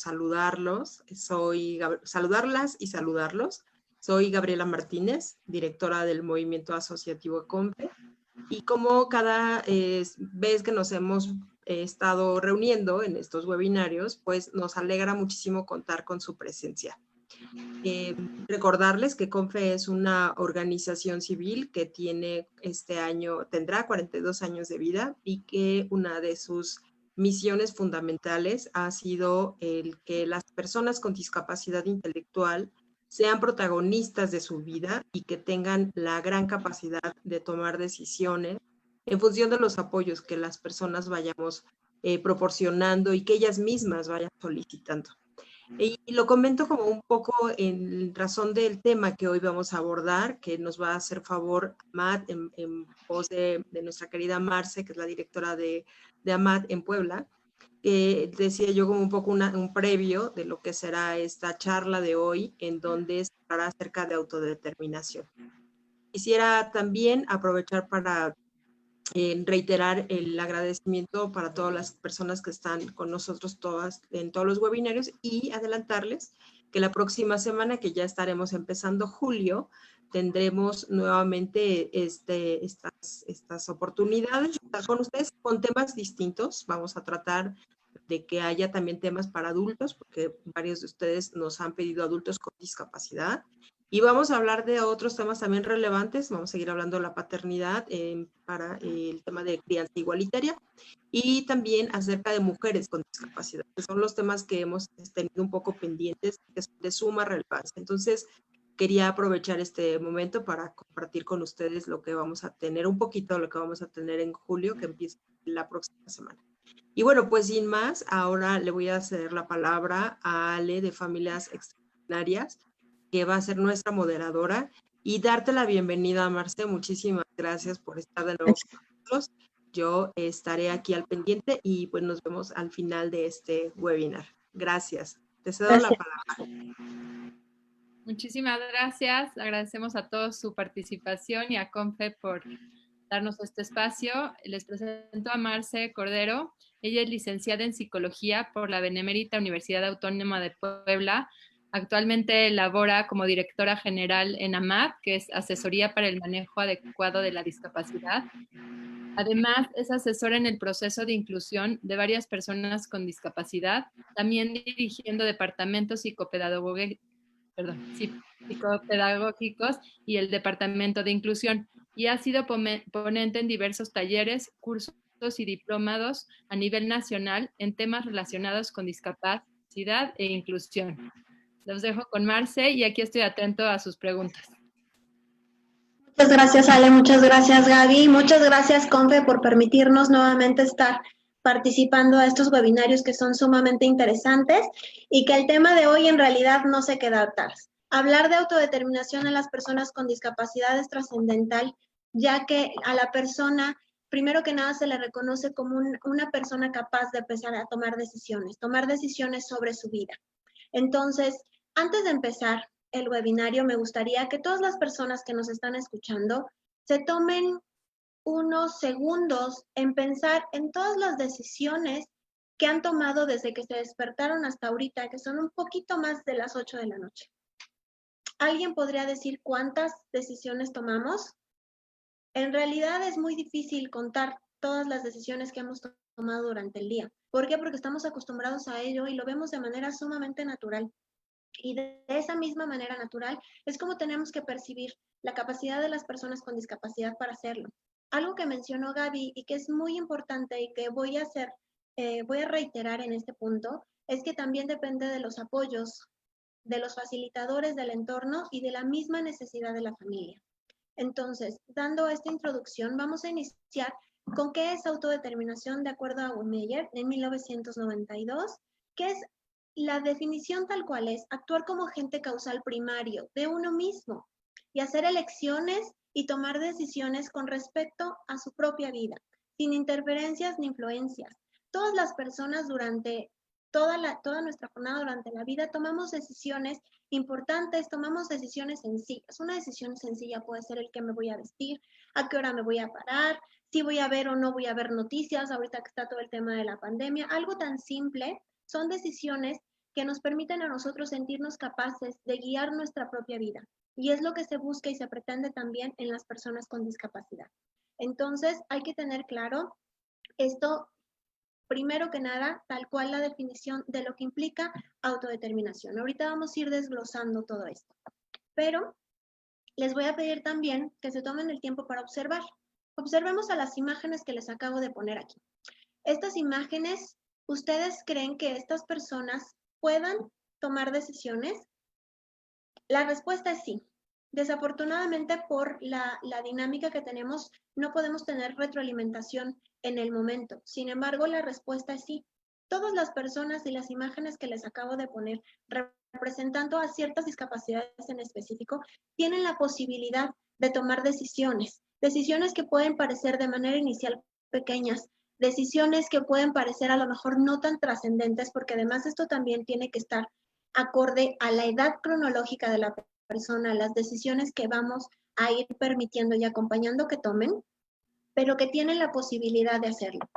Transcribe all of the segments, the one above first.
saludarlas y saludarlos. Soy Gabriela Martínez, directora del Movimiento Asociativo CONFE, y como cada vez que nos hemos estado reuniendo en estos webinarios, pues nos alegra muchísimo contar con su presencia. Recordarles que CONFE es una organización civil que tendrá 42 años de vida y que una de sus misiones fundamentales ha sido el que las personas con discapacidad intelectual sean protagonistas de su vida y que tengan la gran capacidad de tomar decisiones en función de los apoyos que las personas vayamos proporcionando y que ellas mismas vayan solicitando. Y lo comento como un poco en razón del tema que hoy vamos a abordar, que nos va a hacer favor AMAD en voz de nuestra querida Marce, que es la directora de AMAD en Puebla. Decía yo como un poco un previo de lo que será esta charla de hoy, en donde se hablará acerca de autodeterminación. Quisiera también aprovechar para reiterar el agradecimiento para todas las personas que están con nosotros en todos los webinarios y adelantarles que la próxima semana, que ya estaremos empezando julio, tendremos nuevamente estas oportunidades de estar con ustedes con temas distintos. Vamos a tratar de que haya también temas para adultos, porque varios de ustedes nos han pedido adultos con discapacidad. Y vamos a hablar de otros temas también relevantes. Vamos a seguir hablando de la paternidad para el tema de crianza igualitaria y también acerca de mujeres con discapacidad, que son los temas que hemos tenido un poco pendientes, que son de suma relevancia. Entonces, quería aprovechar este momento para compartir con ustedes lo que vamos a tener, un poquito de lo que vamos a tener en julio, que empieza la próxima semana. Y bueno, pues sin más, ahora le voy a ceder la palabra a Ale de Familias Extraordinarias, que va a ser nuestra moderadora, y darte la bienvenida, Marce. Muchísimas gracias por estar de nuevo con nosotros. Yo estaré aquí al pendiente y pues nos vemos al final de este webinar. Gracias. Te cedo la palabra. Muchísimas gracias. Agradecemos a todos su participación y a CONFE por darnos este espacio. Les presento a Marce Cordero. Ella es licenciada en Psicología por la Benemérita Universidad Autónoma de Puebla. Actualmente labora como directora general en AMAD, que es Asesoría para el Manejo Adecuado de la Discapacidad. Además, es asesora en el proceso de inclusión de varias personas con discapacidad, también dirigiendo departamentos psicopedagógicos y el departamento de inclusión, y ha sido ponente en diversos talleres, cursos y diplomados a nivel nacional en temas relacionados con discapacidad e inclusión. Los dejo con Marce y aquí estoy atento a sus preguntas. Muchas gracias, Ale, muchas gracias, Gaby, muchas gracias, CONFE, por permitirnos nuevamente estar participando a estos webinarios que son sumamente interesantes y que el tema de hoy en realidad no se queda atrás. Hablar de autodeterminación en las personas con discapacidad es trascendental, ya que a la persona, primero que nada, se le reconoce como una persona capaz de empezar a tomar decisiones sobre su vida. Entonces, antes de empezar el webinario, me gustaría que todas las personas que nos están escuchando se tomen unos segundos en pensar en todas las decisiones que han tomado desde que se despertaron hasta ahorita, que son un poquito más de las 8 de la noche. ¿Alguien podría decir cuántas decisiones tomamos? En realidad es muy difícil contar todas las decisiones que hemos tomado durante el día. ¿Por qué? Porque estamos acostumbrados a ello y lo vemos de manera sumamente natural. Y de esa misma manera natural es como tenemos que percibir la capacidad de las personas con discapacidad para hacerlo. Algo que mencionó Gaby y que es muy importante y que voy a reiterar en este punto, es que también depende de los apoyos, de los facilitadores del entorno y de la misma necesidad de la familia. Entonces, dando esta introducción, vamos a iniciar con qué es autodeterminación de acuerdo a Weymeyer en 1992, que es la definición tal cual es actuar como agente causal primario de uno mismo y hacer elecciones y tomar decisiones con respecto a su propia vida, sin interferencias ni influencias. Todas las personas durante toda nuestra jornada, durante la vida, tomamos decisiones importantes, tomamos decisiones sencillas. Una decisión sencilla puede ser el qué me voy a vestir, a qué hora me voy a parar, si voy a ver o no voy a ver noticias, ahorita que está todo el tema de la pandemia. Algo tan simple son decisiones que nos permiten a nosotros sentirnos capaces de guiar nuestra propia vida. Y es lo que se busca y se pretende también en las personas con discapacidad. Entonces, hay que tener claro esto, primero que nada, tal cual la definición de lo que implica autodeterminación. Ahorita vamos a ir desglosando todo esto. Pero les voy a pedir también que se tomen el tiempo para observar. Observemos a las imágenes que les acabo de poner aquí. Estas imágenes, ¿ustedes creen que estas personas puedan tomar decisiones? La respuesta es sí. Desafortunadamente, por la dinámica que tenemos, no podemos tener retroalimentación en el momento. Sin embargo, la respuesta es sí. Todas las personas y las imágenes que les acabo de poner, representando a ciertas discapacidades en específico, tienen la posibilidad de tomar decisiones. Decisiones que pueden parecer de manera inicial pequeñas, decisiones que pueden parecer a lo mejor no tan trascendentes, porque además esto también tiene que estar acorde a la edad cronológica de la persona, las decisiones que vamos a ir permitiendo y acompañando que tomen, pero que tienen la posibilidad de hacerlo.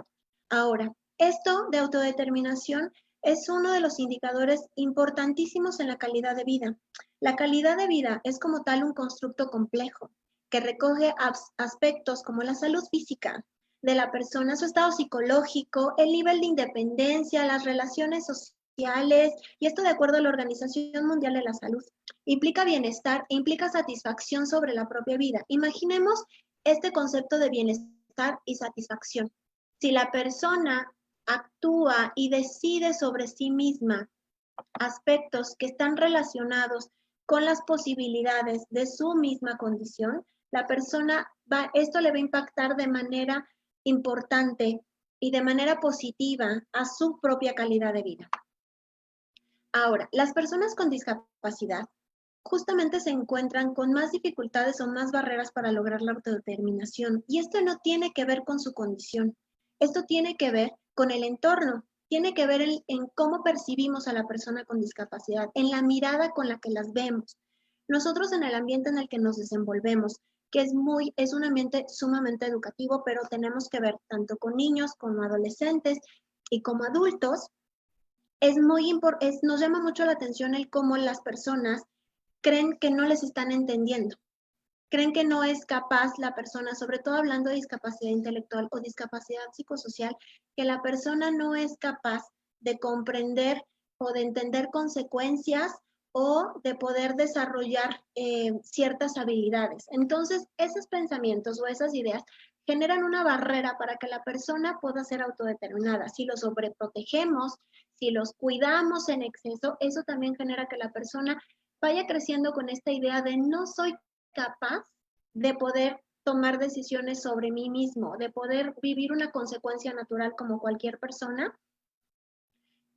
Ahora, esto de autodeterminación es uno de los indicadores importantísimos en la calidad de vida. La calidad de vida es como tal un constructo complejo que recoge aspectos como la salud física de la persona, su estado psicológico, el nivel de independencia, las relaciones sociales, y esto de acuerdo a la Organización Mundial de la Salud. Implica bienestar e implica satisfacción sobre la propia vida. Imaginemos este concepto de bienestar y satisfacción. Si la persona actúa y decide sobre sí misma aspectos que están relacionados con las posibilidades de su misma condición, la persona esto le va a impactar de manera importante y de manera positiva a su propia calidad de vida. Ahora, las personas con discapacidad justamente se encuentran con más dificultades o más barreras para lograr la autodeterminación. Y esto no tiene que ver con su condición. Esto tiene que ver con el entorno. Tiene que ver en cómo percibimos a la persona con discapacidad, en la mirada con la que las vemos. Nosotros en el ambiente en el que nos desenvolvemos, que es un ambiente sumamente educativo, pero tenemos que ver tanto con niños como adolescentes y como adultos. Nos llama mucho la atención el cómo las personas creen que no les están entendiendo, creen que no es capaz la persona, sobre todo hablando de discapacidad intelectual o discapacidad psicosocial, que la persona no es capaz de comprender o de entender consecuencias o de poder desarrollar ciertas habilidades. Entonces, esos pensamientos o esas ideas generan una barrera para que la persona pueda ser autodeterminada. Si los sobreprotegemos, si los cuidamos en exceso, eso también genera que la persona vaya creciendo con esta idea de no soy capaz de poder tomar decisiones sobre mí mismo, de poder vivir una consecuencia natural como cualquier persona,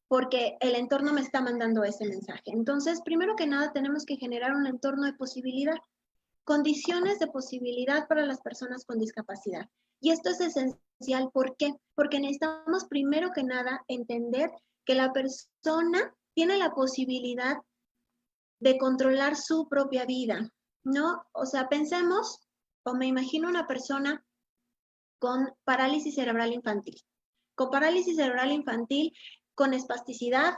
porque el entorno me está mandando ese mensaje. Entonces, primero que nada, tenemos que generar un entorno de posibilidad, condiciones de posibilidad para las personas con discapacidad. Y esto es esencial, ¿por qué? Porque necesitamos primero que nada entender que la persona tiene la posibilidad de controlar su propia vida, ¿no? O sea, pensemos, o me imagino una persona con parálisis cerebral infantil. Con parálisis cerebral infantil, con espasticidad,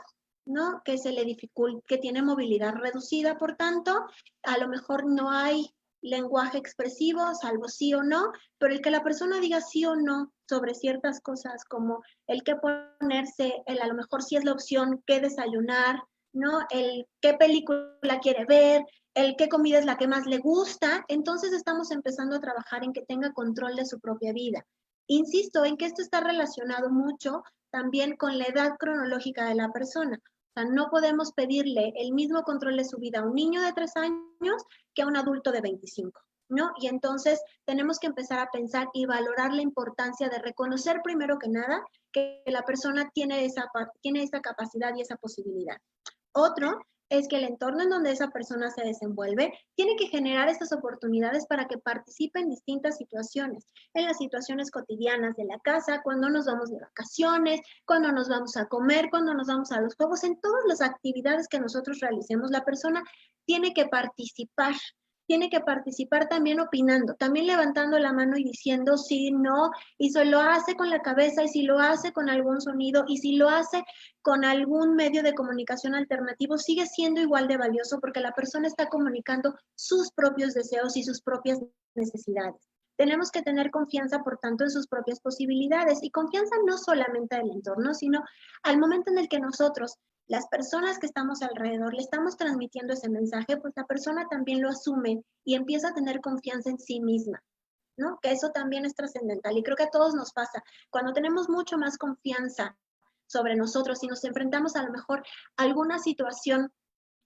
¿no? Que se le dificulta, que tiene movilidad reducida, por tanto, a lo mejor no hay lenguaje expresivo, salvo sí o no, pero el que la persona diga sí o no sobre ciertas cosas, como el qué ponerse, a lo mejor sí es la opción, qué desayunar, ¿no? El qué película quiere ver, el qué comida es la que más le gusta, entonces estamos empezando a trabajar en que tenga control de su propia vida. Insisto en que esto está relacionado mucho también con la edad cronológica de la persona. O sea, no podemos pedirle el mismo control de su vida a un niño de 3 años que a un adulto de 25, ¿no? Y entonces tenemos que empezar a pensar y valorar la importancia de reconocer primero que nada que la persona tiene esa capacidad y esa posibilidad. Otro es que el entorno en donde esa persona se desenvuelve tiene que generar estas oportunidades para que participe en distintas situaciones, en las situaciones cotidianas de la casa, cuando nos vamos de vacaciones, cuando nos vamos a comer, cuando nos vamos a los juegos, en todas las actividades que nosotros realicemos, la persona tiene que participar tiene que participar también opinando, también levantando la mano y diciendo sí, no, y si lo hace con la cabeza, y si lo hace con algún sonido, y si lo hace con algún medio de comunicación alternativo, sigue siendo igual de valioso porque la persona está comunicando sus propios deseos y sus propias necesidades. Tenemos que tener confianza, por tanto, en sus propias posibilidades, y confianza no solamente del entorno, sino al momento en el que nosotros, las personas que estamos alrededor, le estamos transmitiendo ese mensaje, pues la persona también lo asume y empieza a tener confianza en sí misma, ¿no? Que eso también es trascendental y creo que a todos nos pasa. Cuando tenemos mucho más confianza sobre nosotros y nos enfrentamos a lo mejor a alguna situación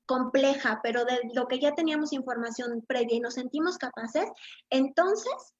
compleja, pero de lo que ya teníamos información previa y nos sentimos capaces, entonces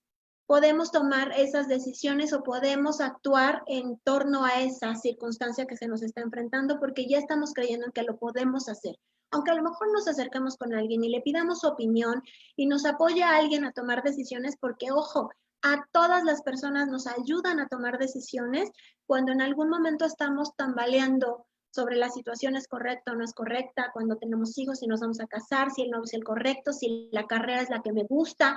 podemos tomar esas decisiones o podemos actuar en torno a esa circunstancia que se nos está enfrentando porque ya estamos creyendo en que lo podemos hacer. Aunque a lo mejor nos acercamos con alguien y le pidamos su opinión y nos apoya a alguien a tomar decisiones, porque ojo, a todas las personas nos ayudan a tomar decisiones cuando en algún momento estamos tambaleando sobre la situación es correcta o no es correcta, cuando tenemos hijos, si nos vamos a casar, si el novio es el correcto, si la carrera es la que me gusta,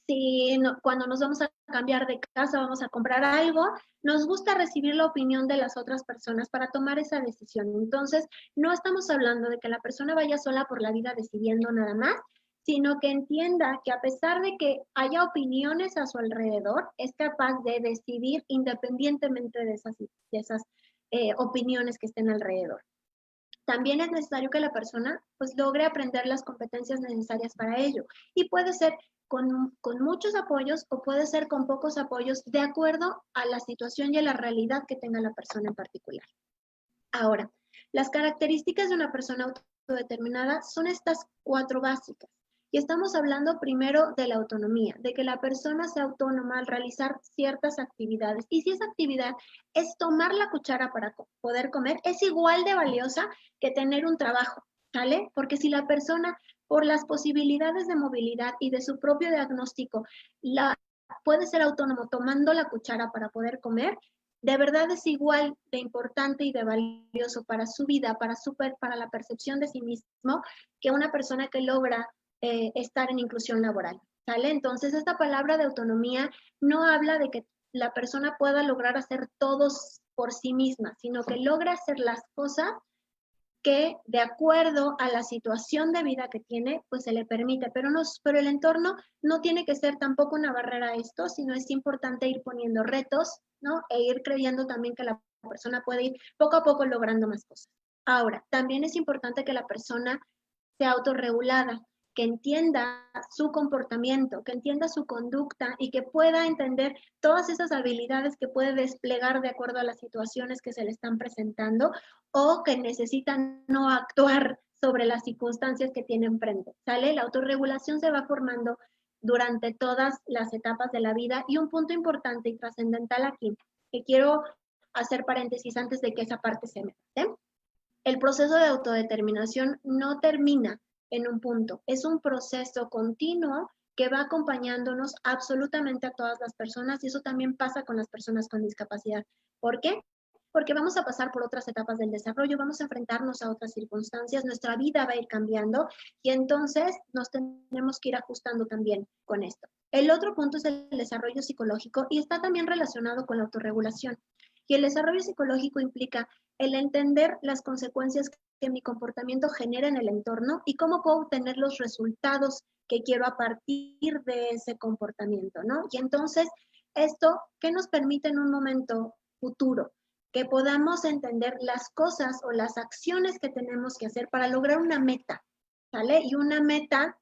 si no, cuando nos vamos a cambiar de casa, vamos a comprar algo, nos gusta recibir la opinión de las otras personas para tomar esa decisión. Entonces, no estamos hablando de que la persona vaya sola por la vida decidiendo nada más, sino que entienda que a pesar de que haya opiniones a su alrededor, es capaz de decidir independientemente de esas opiniones que estén alrededor. También es necesario que la persona pues logre aprender las competencias necesarias para ello. Y puede ser con muchos apoyos o puede ser con pocos apoyos de acuerdo a la situación y a la realidad que tenga la persona en particular. Ahora, las características de una persona autodeterminada son estas 4 básicas. Y estamos hablando primero de la autonomía, de que la persona sea autónoma al realizar ciertas actividades. Y si esa actividad es tomar la cuchara para poder comer, es igual de valiosa que tener un trabajo, ¿vale? Porque si la persona, por las posibilidades de movilidad y de su propio diagnóstico, puede ser autónomo tomando la cuchara para poder comer, de verdad es igual de importante y de valioso para su vida, para la percepción de sí mismo, que una persona que logra estar en inclusión laboral, ¿sale? Entonces, esta palabra de autonomía no habla de que la persona pueda lograr hacer todos por sí misma, sino que logra hacer las cosas que de acuerdo a la situación de vida que tiene, pues se le permite, pero el entorno no tiene que ser tampoco una barrera a esto, sino es importante ir poniendo retos, ¿no? E ir creyendo también que la persona puede ir poco a poco logrando más cosas. Ahora, también es importante que la persona sea autorregulada, que entienda su comportamiento, que entienda su conducta y que pueda entender todas esas habilidades que puede desplegar de acuerdo a las situaciones que se le están presentando o que necesitan no actuar sobre las circunstancias que tiene enfrente, ¿sale? La autorregulación se va formando durante todas las etapas de la vida y un punto importante y trascendental aquí, que quiero hacer paréntesis antes de que esa parte se me pase. El proceso de autodeterminación no termina en un punto, es un proceso continuo que va acompañándonos absolutamente a todas las personas y eso también pasa con las personas con discapacidad. ¿Por qué? Porque vamos a pasar por otras etapas del desarrollo, vamos a enfrentarnos a otras circunstancias, nuestra vida va a ir cambiando y entonces nos tenemos que ir ajustando también con esto. El otro punto es el desarrollo psicológico y está también relacionado con la autorregulación. Y el desarrollo psicológico implica el entender las consecuencias que mi comportamiento genera en el entorno y cómo puedo obtener los resultados que quiero a partir de ese comportamiento, ¿no? Y entonces, esto, ¿qué nos permite en un momento futuro? Que podamos entender las cosas o las acciones que tenemos que hacer para lograr una meta, ¿sale? Y una meta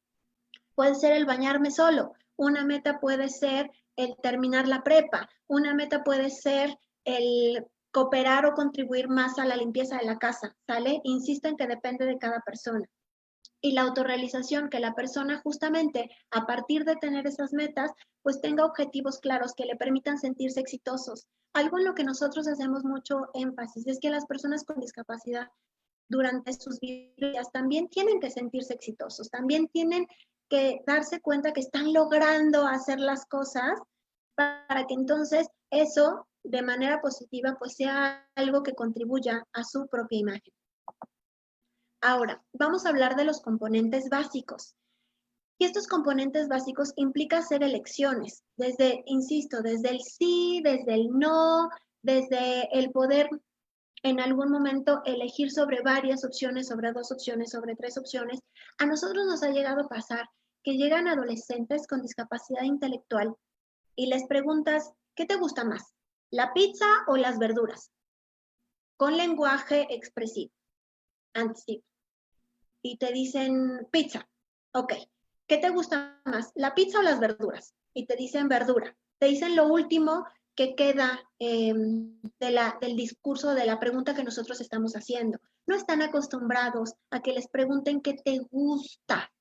puede ser el bañarme solo, una meta puede ser el terminar la prepa, una meta puede ser el cooperar o contribuir más a la limpieza de la casa, ¿sale? Insisto en que depende de cada persona. Y la autorrealización, que la persona justamente a partir de tener esas metas, pues tenga objetivos claros que le permitan sentirse exitosos. Algo en lo que nosotros hacemos mucho énfasis es que las personas con discapacidad durante sus vidas también tienen que sentirse exitosos, también tienen que darse cuenta que están logrando hacer las cosas para que entonces eso de manera positiva pues sea algo que contribuya a su propia imagen. Ahora, vamos a hablar de los componentes básicos. Y estos componentes básicos implican hacer elecciones, desde, insisto, desde el sí, desde el no, desde el poder en algún momento elegir sobre varias opciones, sobre 2 opciones, sobre 3 opciones. A nosotros nos ha llegado a pasar que llegan adolescentes con discapacidad intelectual y les preguntas, ¿qué te gusta más? ¿La pizza o las verduras? Con lenguaje expresivo, anticipo. Y te dicen pizza. Ok. ¿Qué te gusta más? ¿La pizza o las verduras? Y te dicen verdura. Te dicen lo último que queda del discurso, de la pregunta que nosotros estamos haciendo. No están acostumbrados a que les pregunten qué te gusta.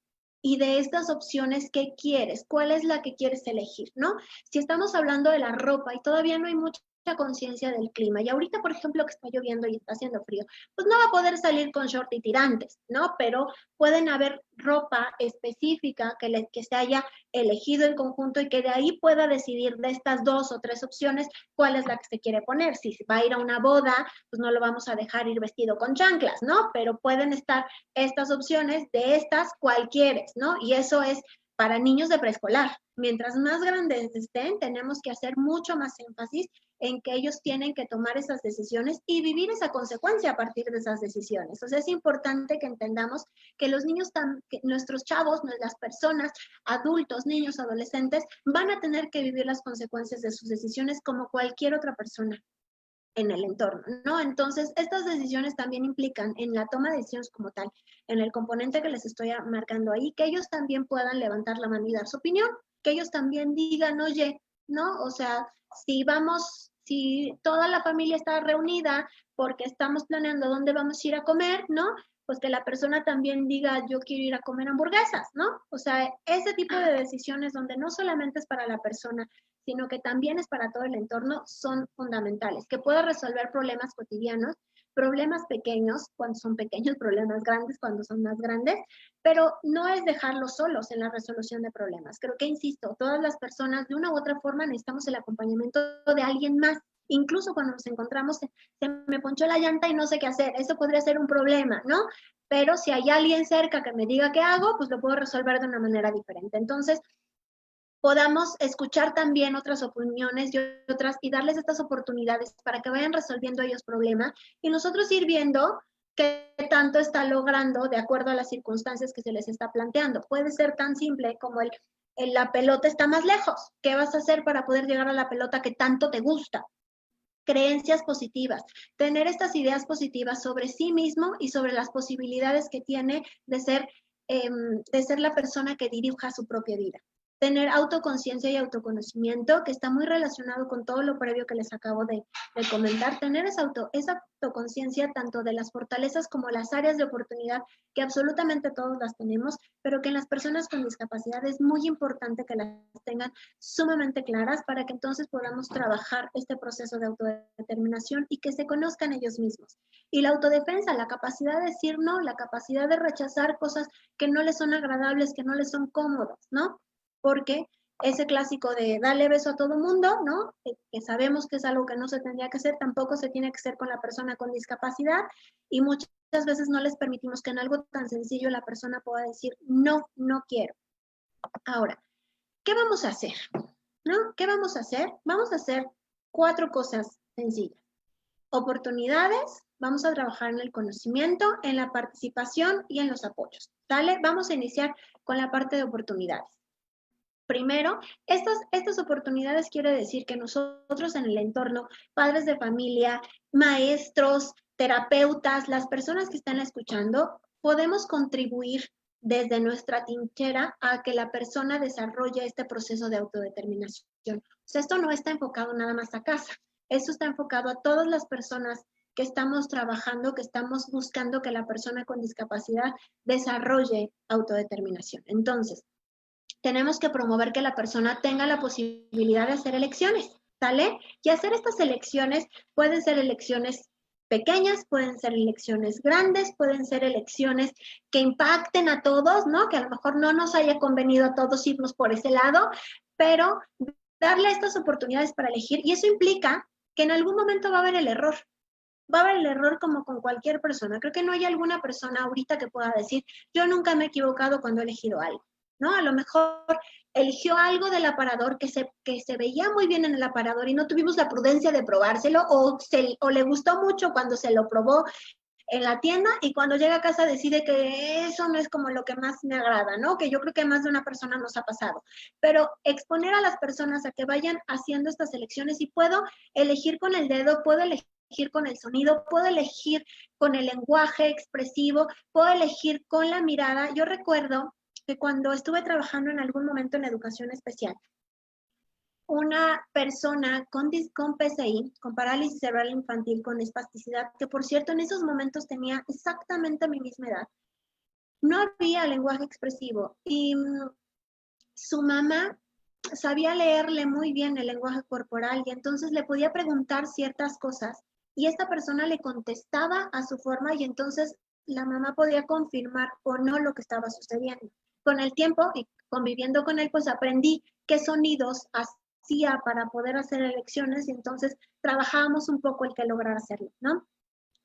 Y de estas opciones, ¿qué quieres? ¿Cuál es la que quieres elegir? ¿No? Si estamos hablando de la ropa y todavía no hay mucha conciencia del clima, y ahorita, por ejemplo, que está lloviendo y está haciendo frío, pues no va a poder salir con short y tirantes, ¿no? Pero pueden haber ropa específica que se haya elegido en conjunto y que de ahí pueda decidir de estas 2 o 3 opciones cuál es la que se quiere poner. Si va a ir a una boda, pues no lo vamos a dejar ir vestido con chanclas, ¿no? Pero pueden estar estas opciones, de estas cualquiera, ¿no? Y eso es para niños de preescolar. Mientras más grandes estén, tenemos que hacer mucho más énfasis en que ellos tienen que tomar esas decisiones y vivir esa consecuencia a partir de esas decisiones. O sea, es importante que entendamos que los niños, que nuestros chavos, las personas, adultos, niños, adolescentes, van a tener que vivir las consecuencias de sus decisiones como cualquier otra persona en el entorno, ¿no? Entonces, estas decisiones también implican en la toma de decisiones como tal, en el componente que les estoy marcando ahí, que ellos también puedan levantar la mano y dar su opinión, que ellos también digan, oye, ¿no? O sea, si toda la familia está reunida porque estamos planeando dónde vamos a ir a comer, ¿no? Pues que la persona también diga, yo quiero ir a comer hamburguesas, ¿no? O sea, ese tipo de decisiones donde no solamente es para la persona, sino que también es para todo el entorno, son fundamentales. Que pueda resolver problemas cotidianos, problemas pequeños, cuando son pequeños, problemas grandes, cuando son más grandes, pero no es dejarlos solos en la resolución de problemas. Creo que, insisto, todas las personas de una u otra forma necesitamos el acompañamiento de alguien más. Incluso cuando nos encontramos, se me ponchó la llanta y no sé qué hacer, eso podría ser un problema, ¿no? Pero si hay alguien cerca que me diga qué hago, pues lo puedo resolver de una manera diferente. Entonces, podamos escuchar también otras opiniones y darles estas oportunidades para que vayan resolviendo ellos problemas y nosotros ir viendo qué tanto está logrando de acuerdo a las circunstancias que se les está planteando. Puede ser tan simple como la pelota está más lejos. ¿Qué vas a hacer para poder llegar a la pelota que tanto te gusta? Creencias positivas, tener estas ideas positivas sobre sí mismo y sobre las posibilidades que tiene de ser la persona que dirija su propia vida. Tener autoconciencia y autoconocimiento, que está muy relacionado con todo lo previo que les acabo de comentar. Tener esa autoconciencia tanto de las fortalezas como las áreas de oportunidad, que absolutamente todos las tenemos, pero que en las personas con discapacidad es muy importante que las tengan sumamente claras para que entonces podamos trabajar este proceso de autodeterminación y que se conozcan ellos mismos. Y la autodefensa, la capacidad de decir no, la capacidad de rechazar cosas que no les son agradables, que no les son cómodas, ¿no? Porque ese clásico de darle beso a todo mundo, ¿no? Que sabemos que es algo que no se tendría que hacer, tampoco se tiene que hacer con la persona con discapacidad y muchas veces no les permitimos que en algo tan sencillo la persona pueda decir, no, no quiero. Ahora, ¿qué vamos a hacer? ¿No? ¿Qué vamos a hacer? Vamos a hacer 4 cosas sencillas. Oportunidades, vamos a trabajar en el conocimiento, en la participación y en los apoyos. ¿Sale? Vamos a iniciar con la parte de oportunidades. Primero, estas oportunidades quiere decir que nosotros en el entorno, padres de familia, maestros, terapeutas, las personas que están escuchando, podemos contribuir desde nuestra trinchera a que la persona desarrolle este proceso de autodeterminación. O sea, esto no está enfocado nada más a casa, esto está enfocado a todas las personas que estamos trabajando, que estamos buscando que la persona con discapacidad desarrolle autodeterminación. Entonces, tenemos que promover que la persona tenga la posibilidad de hacer elecciones, ¿sale? Y hacer estas elecciones pueden ser elecciones pequeñas, pueden ser elecciones grandes, pueden ser elecciones que impacten a todos, ¿no? Que a lo mejor no nos haya convenido a todos irnos por ese lado, pero darle estas oportunidades para elegir, y eso implica que en algún momento va a haber el error. Va a haber el error como con cualquier persona. Creo que no hay alguna persona ahorita que pueda decir, yo nunca me he equivocado cuando he elegido algo. ¿no? A lo mejor eligió algo del aparador que se veía muy bien en el aparador y no tuvimos la prudencia de probárselo, o le gustó mucho cuando se lo probó en la tienda y cuando llega a casa decide que eso no es como lo que más me agrada, ¿no? Que yo creo que más de una persona nos ha pasado. Pero exponer a las personas a que vayan haciendo estas elecciones, y puedo elegir con el dedo, puedo elegir con el sonido, puedo elegir con el lenguaje expresivo, puedo elegir con la mirada. Yo recuerdo que cuando estuve trabajando en algún momento en educación especial, una persona con PCI, con parálisis cerebral infantil, con espasticidad, que por cierto en esos momentos tenía exactamente mi misma edad, no había lenguaje expresivo y su mamá sabía leerle muy bien el lenguaje corporal y entonces le podía preguntar ciertas cosas y esta persona le contestaba a su forma y entonces la mamá podía confirmar o no lo que estaba sucediendo. Con el tiempo y conviviendo con él, pues aprendí qué sonidos hacía para poder hacer elecciones y entonces trabajábamos un poco el que lograr hacerlo, ¿no?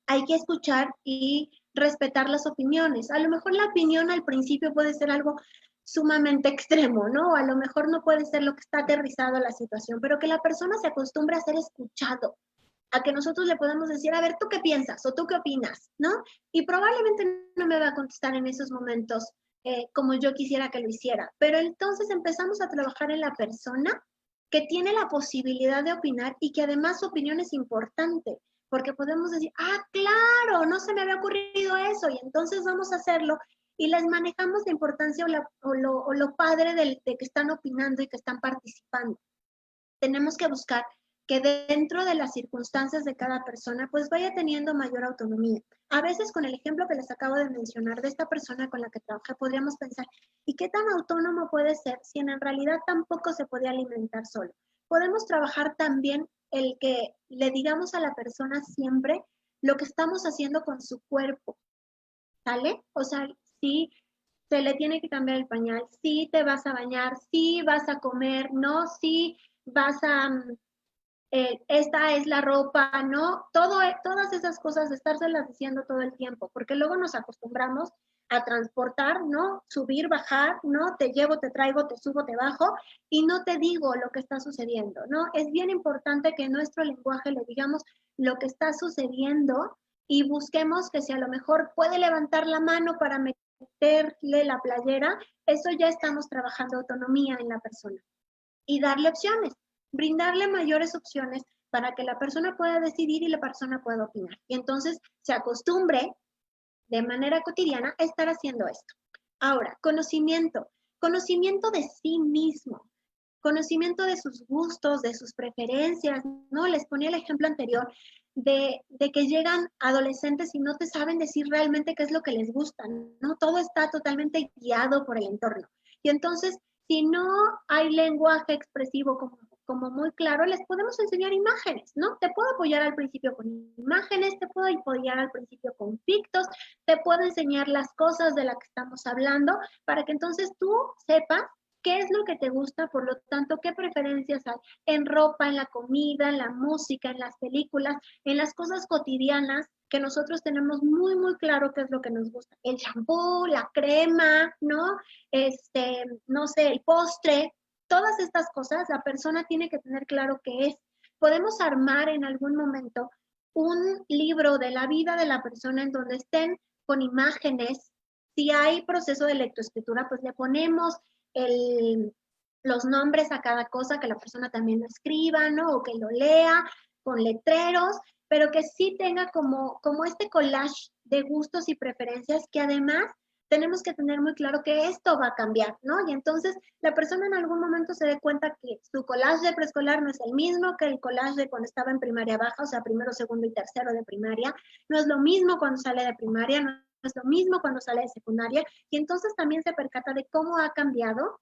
Hay que escuchar y respetar las opiniones. A lo mejor la opinión al principio puede ser algo sumamente extremo, ¿no? A lo mejor no puede ser lo que está aterrizado a la situación, pero que la persona se acostumbre a ser escuchado, a que nosotros le podamos decir, a ver, ¿tú qué piensas? ¿O tú qué opinas? ¿No? Y probablemente no me va a contestar en esos momentos como yo quisiera que lo hiciera, pero entonces empezamos a trabajar en la persona que tiene la posibilidad de opinar y que además su opinión es importante, porque podemos decir, ah, claro, no se me había ocurrido eso, y entonces vamos a hacerlo, y les manejamos la importancia o lo padre de que están opinando y que están participando. Tenemos que buscar que dentro de las circunstancias de cada persona, pues vaya teniendo mayor autonomía. A veces con el ejemplo que les acabo de mencionar de esta persona con la que trabajé, podríamos pensar, ¿y qué tan autónomo puede ser si en realidad tampoco se puede alimentar solo? Podemos trabajar también el que le digamos a la persona siempre lo que estamos haciendo con su cuerpo, ¿sale? O sea, sí, se le tiene que cambiar el pañal, sí te vas a bañar, sí vas a comer, no, sí vas a esta es la ropa, ¿no? Todas esas cosas, estárselas diciendo todo el tiempo, porque luego nos acostumbramos a transportar, ¿no? Subir, bajar, ¿no? Te llevo, te traigo, te subo, te bajo, y no te digo lo que está sucediendo, ¿no? Es bien importante que en nuestro lenguaje le digamos lo que está sucediendo y busquemos que si a lo mejor puede levantar la mano para meterle la playera, eso ya estamos trabajando autonomía en la persona. Y darle opciones, brindarle mayores opciones para que la persona pueda decidir y la persona pueda opinar. Y entonces se acostumbre de manera cotidiana a estar haciendo esto. Ahora, conocimiento de sí mismo, conocimiento de sus gustos, de sus preferencias, ¿no? Les ponía el ejemplo anterior de que llegan adolescentes y no te saben decir realmente qué es lo que les gusta, ¿no? Todo está totalmente guiado por el entorno. Y entonces, si no hay lenguaje expresivo como muy claro, les podemos enseñar imágenes, ¿no? Te puedo apoyar al principio con imágenes, te puedo apoyar al principio con pictos, te puedo enseñar las cosas de las que estamos hablando para que entonces tú sepas qué es lo que te gusta, por lo tanto, qué preferencias hay en ropa, en la comida, en la música, en las películas, en las cosas cotidianas que nosotros tenemos muy, muy claro qué es lo que nos gusta. El champú, la crema, ¿no? No sé, el postre, todas estas cosas la persona tiene que tener claro qué es. Podemos armar en algún momento un libro de la vida de la persona en donde estén con imágenes. Si hay proceso de lectoescritura, pues le ponemos los nombres a cada cosa, que la persona también lo escriba, ¿no? O que lo lea con letreros, pero que sí tenga como este collage de gustos y preferencias, que además tenemos que tener muy claro que esto va a cambiar, ¿no? Y entonces la persona en algún momento se dé cuenta que su collage de preescolar no es el mismo que el collage de cuando estaba en primaria baja, o sea, primero, segundo y tercero de primaria, no es lo mismo cuando sale de primaria, no es lo mismo cuando sale de secundaria, y entonces también se percata de cómo ha cambiado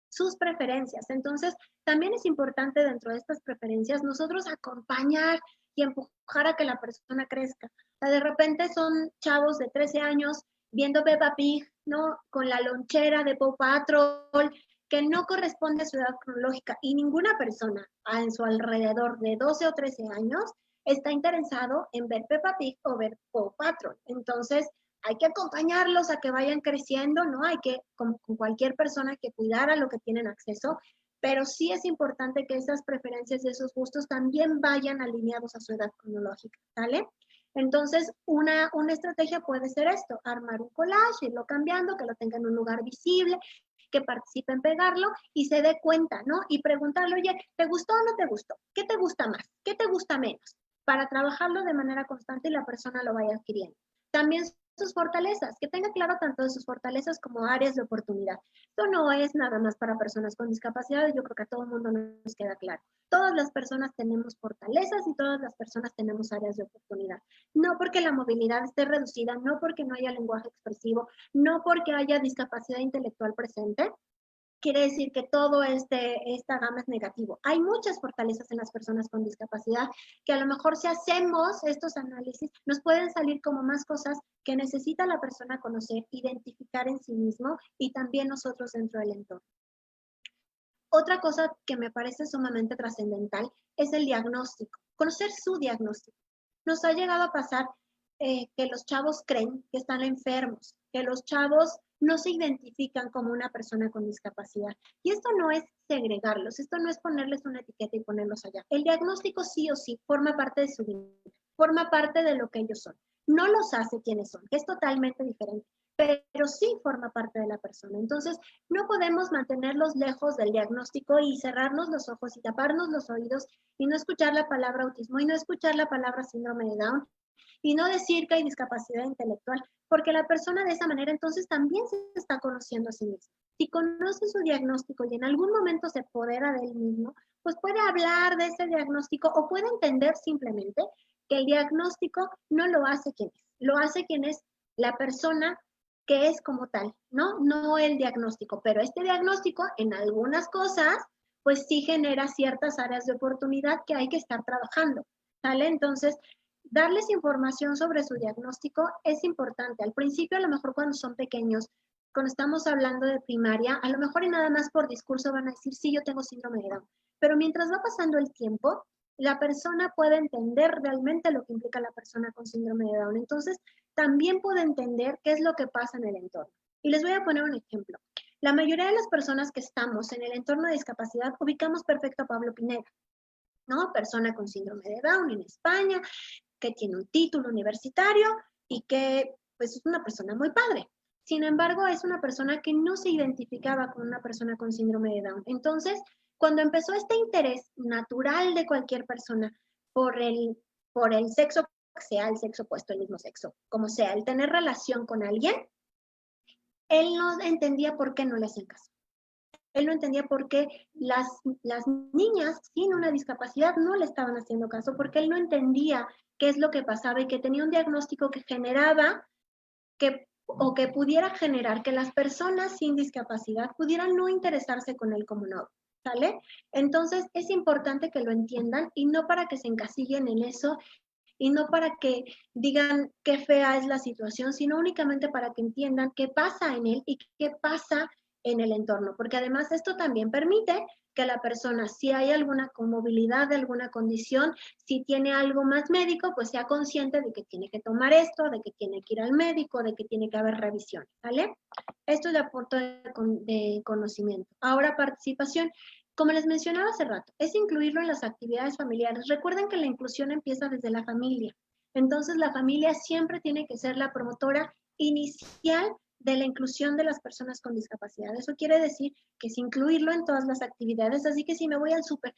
sus preferencias. Entonces, también es importante dentro de estas preferencias nosotros acompañar y empujar a que la persona crezca. O sea, de repente son chavos de 13 años viendo Peppa Pig, ¿no? Con la lonchera de Paw Patrol, que no corresponde a su edad cronológica, y ninguna persona en su alrededor de 12 o 13 años está interesado en ver Peppa Pig o ver Paw Patrol. Entonces, hay que acompañarlos a que vayan creciendo, ¿no? Hay que, con cualquier persona, que cuidar a lo que tienen acceso, pero sí es importante que esas preferencias y esos gustos también vayan alineados a su edad cronológica, ¿sale? Entonces, una estrategia puede ser esto, armar un collage, irlo cambiando, que lo tenga en un lugar visible, que participe en pegarlo y se dé cuenta, ¿no? Y preguntarle, oye, ¿te gustó o no te gustó? ¿Qué te gusta más? ¿Qué te gusta menos? Para trabajarlo de manera constante y la persona lo vaya adquiriendo. También sus fortalezas, que tenga claro tanto de sus fortalezas como áreas de oportunidad. Esto no es nada más para personas con discapacidad, yo creo que a todo el mundo nos queda claro. Todas las personas tenemos fortalezas y todas las personas tenemos áreas de oportunidad. No porque la movilidad esté reducida, no porque no haya lenguaje expresivo, no porque haya discapacidad intelectual presente, quiere decir que todo esta gama es negativo. Hay muchas fortalezas en las personas con discapacidad que a lo mejor si hacemos estos análisis nos pueden salir como más cosas que necesita la persona conocer, identificar en sí mismo y también nosotros dentro del entorno. Otra cosa que me parece sumamente trascendental es el diagnóstico, conocer su diagnóstico. Nos ha llegado a pasar que los chavos creen que están enfermos, que los chavos no se identifican como una persona con discapacidad. Y esto no es segregarlos, esto no es ponerles una etiqueta y ponerlos allá. El diagnóstico sí o sí forma parte de su vida, forma parte de lo que ellos son. No los hace quienes son, que es totalmente diferente, pero sí forma parte de la persona. Entonces, no podemos mantenerlos lejos del diagnóstico y cerrarnos los ojos y taparnos los oídos y no escuchar la palabra autismo y no escuchar la palabra síndrome de Down y no decir que hay discapacidad intelectual, porque la persona de esa manera entonces también se está conociendo a sí misma. Si conoce su diagnóstico y en algún momento se apodera de él mismo, pues puede hablar de ese diagnóstico o puede entender simplemente que el diagnóstico no lo hace quien es, lo hace quien es la persona que es como tal, ¿no? No el diagnóstico, pero este diagnóstico en algunas cosas, pues sí genera ciertas áreas de oportunidad que hay que estar trabajando, ¿sale? Entonces, darles información sobre su diagnóstico es importante. Al principio, a lo mejor cuando son pequeños, cuando estamos hablando de primaria, a lo mejor y nada más por discurso van a decir, sí, yo tengo síndrome de Down. Pero mientras va pasando el tiempo, la persona puede entender realmente lo que implica la persona con síndrome de Down. Entonces, también puede entender qué es lo que pasa en el entorno. Y les voy a poner un ejemplo. La mayoría de las personas que estamos en el entorno de discapacidad ubicamos perfecto a Pablo Pineda, ¿no? Persona con síndrome de Down en España, que tiene un título universitario y que pues es una persona muy padre. Sin embargo, es una persona que no se identificaba con una persona con síndrome de Down. Entonces, cuando empezó este interés natural de cualquier persona por el sexo, sea el sexo opuesto, el mismo sexo, como sea, el tener relación con alguien, él no entendía por qué no le hacían caso. Él no entendía por qué las niñas sin una discapacidad no le estaban haciendo caso, porque él no entendía qué es lo que pasaba y que tenía un diagnóstico que generaba o que pudiera generar que las personas sin discapacidad pudieran no interesarse con él como no, ¿sale? Entonces es importante que lo entiendan y no para que se encasillen en eso y no para que digan qué fea es la situación, sino únicamente para que entiendan qué pasa en él y qué pasa en el entorno, porque además esto también permite que la persona, si hay alguna comorbilidad de alguna condición, si tiene algo más médico, pues sea consciente de que tiene que tomar esto, de que tiene que ir al médico, de que tiene que haber revisión, ¿vale? Esto es de aporte de conocimiento. Ahora, participación. Como les mencionaba hace rato, es incluirlo en las actividades familiares. Recuerden que la inclusión empieza desde la familia. Entonces, la familia siempre tiene que ser la promotora inicial de la inclusión de las personas con discapacidad. Eso quiere decir que es incluirlo en todas las actividades. Así que si me voy al súper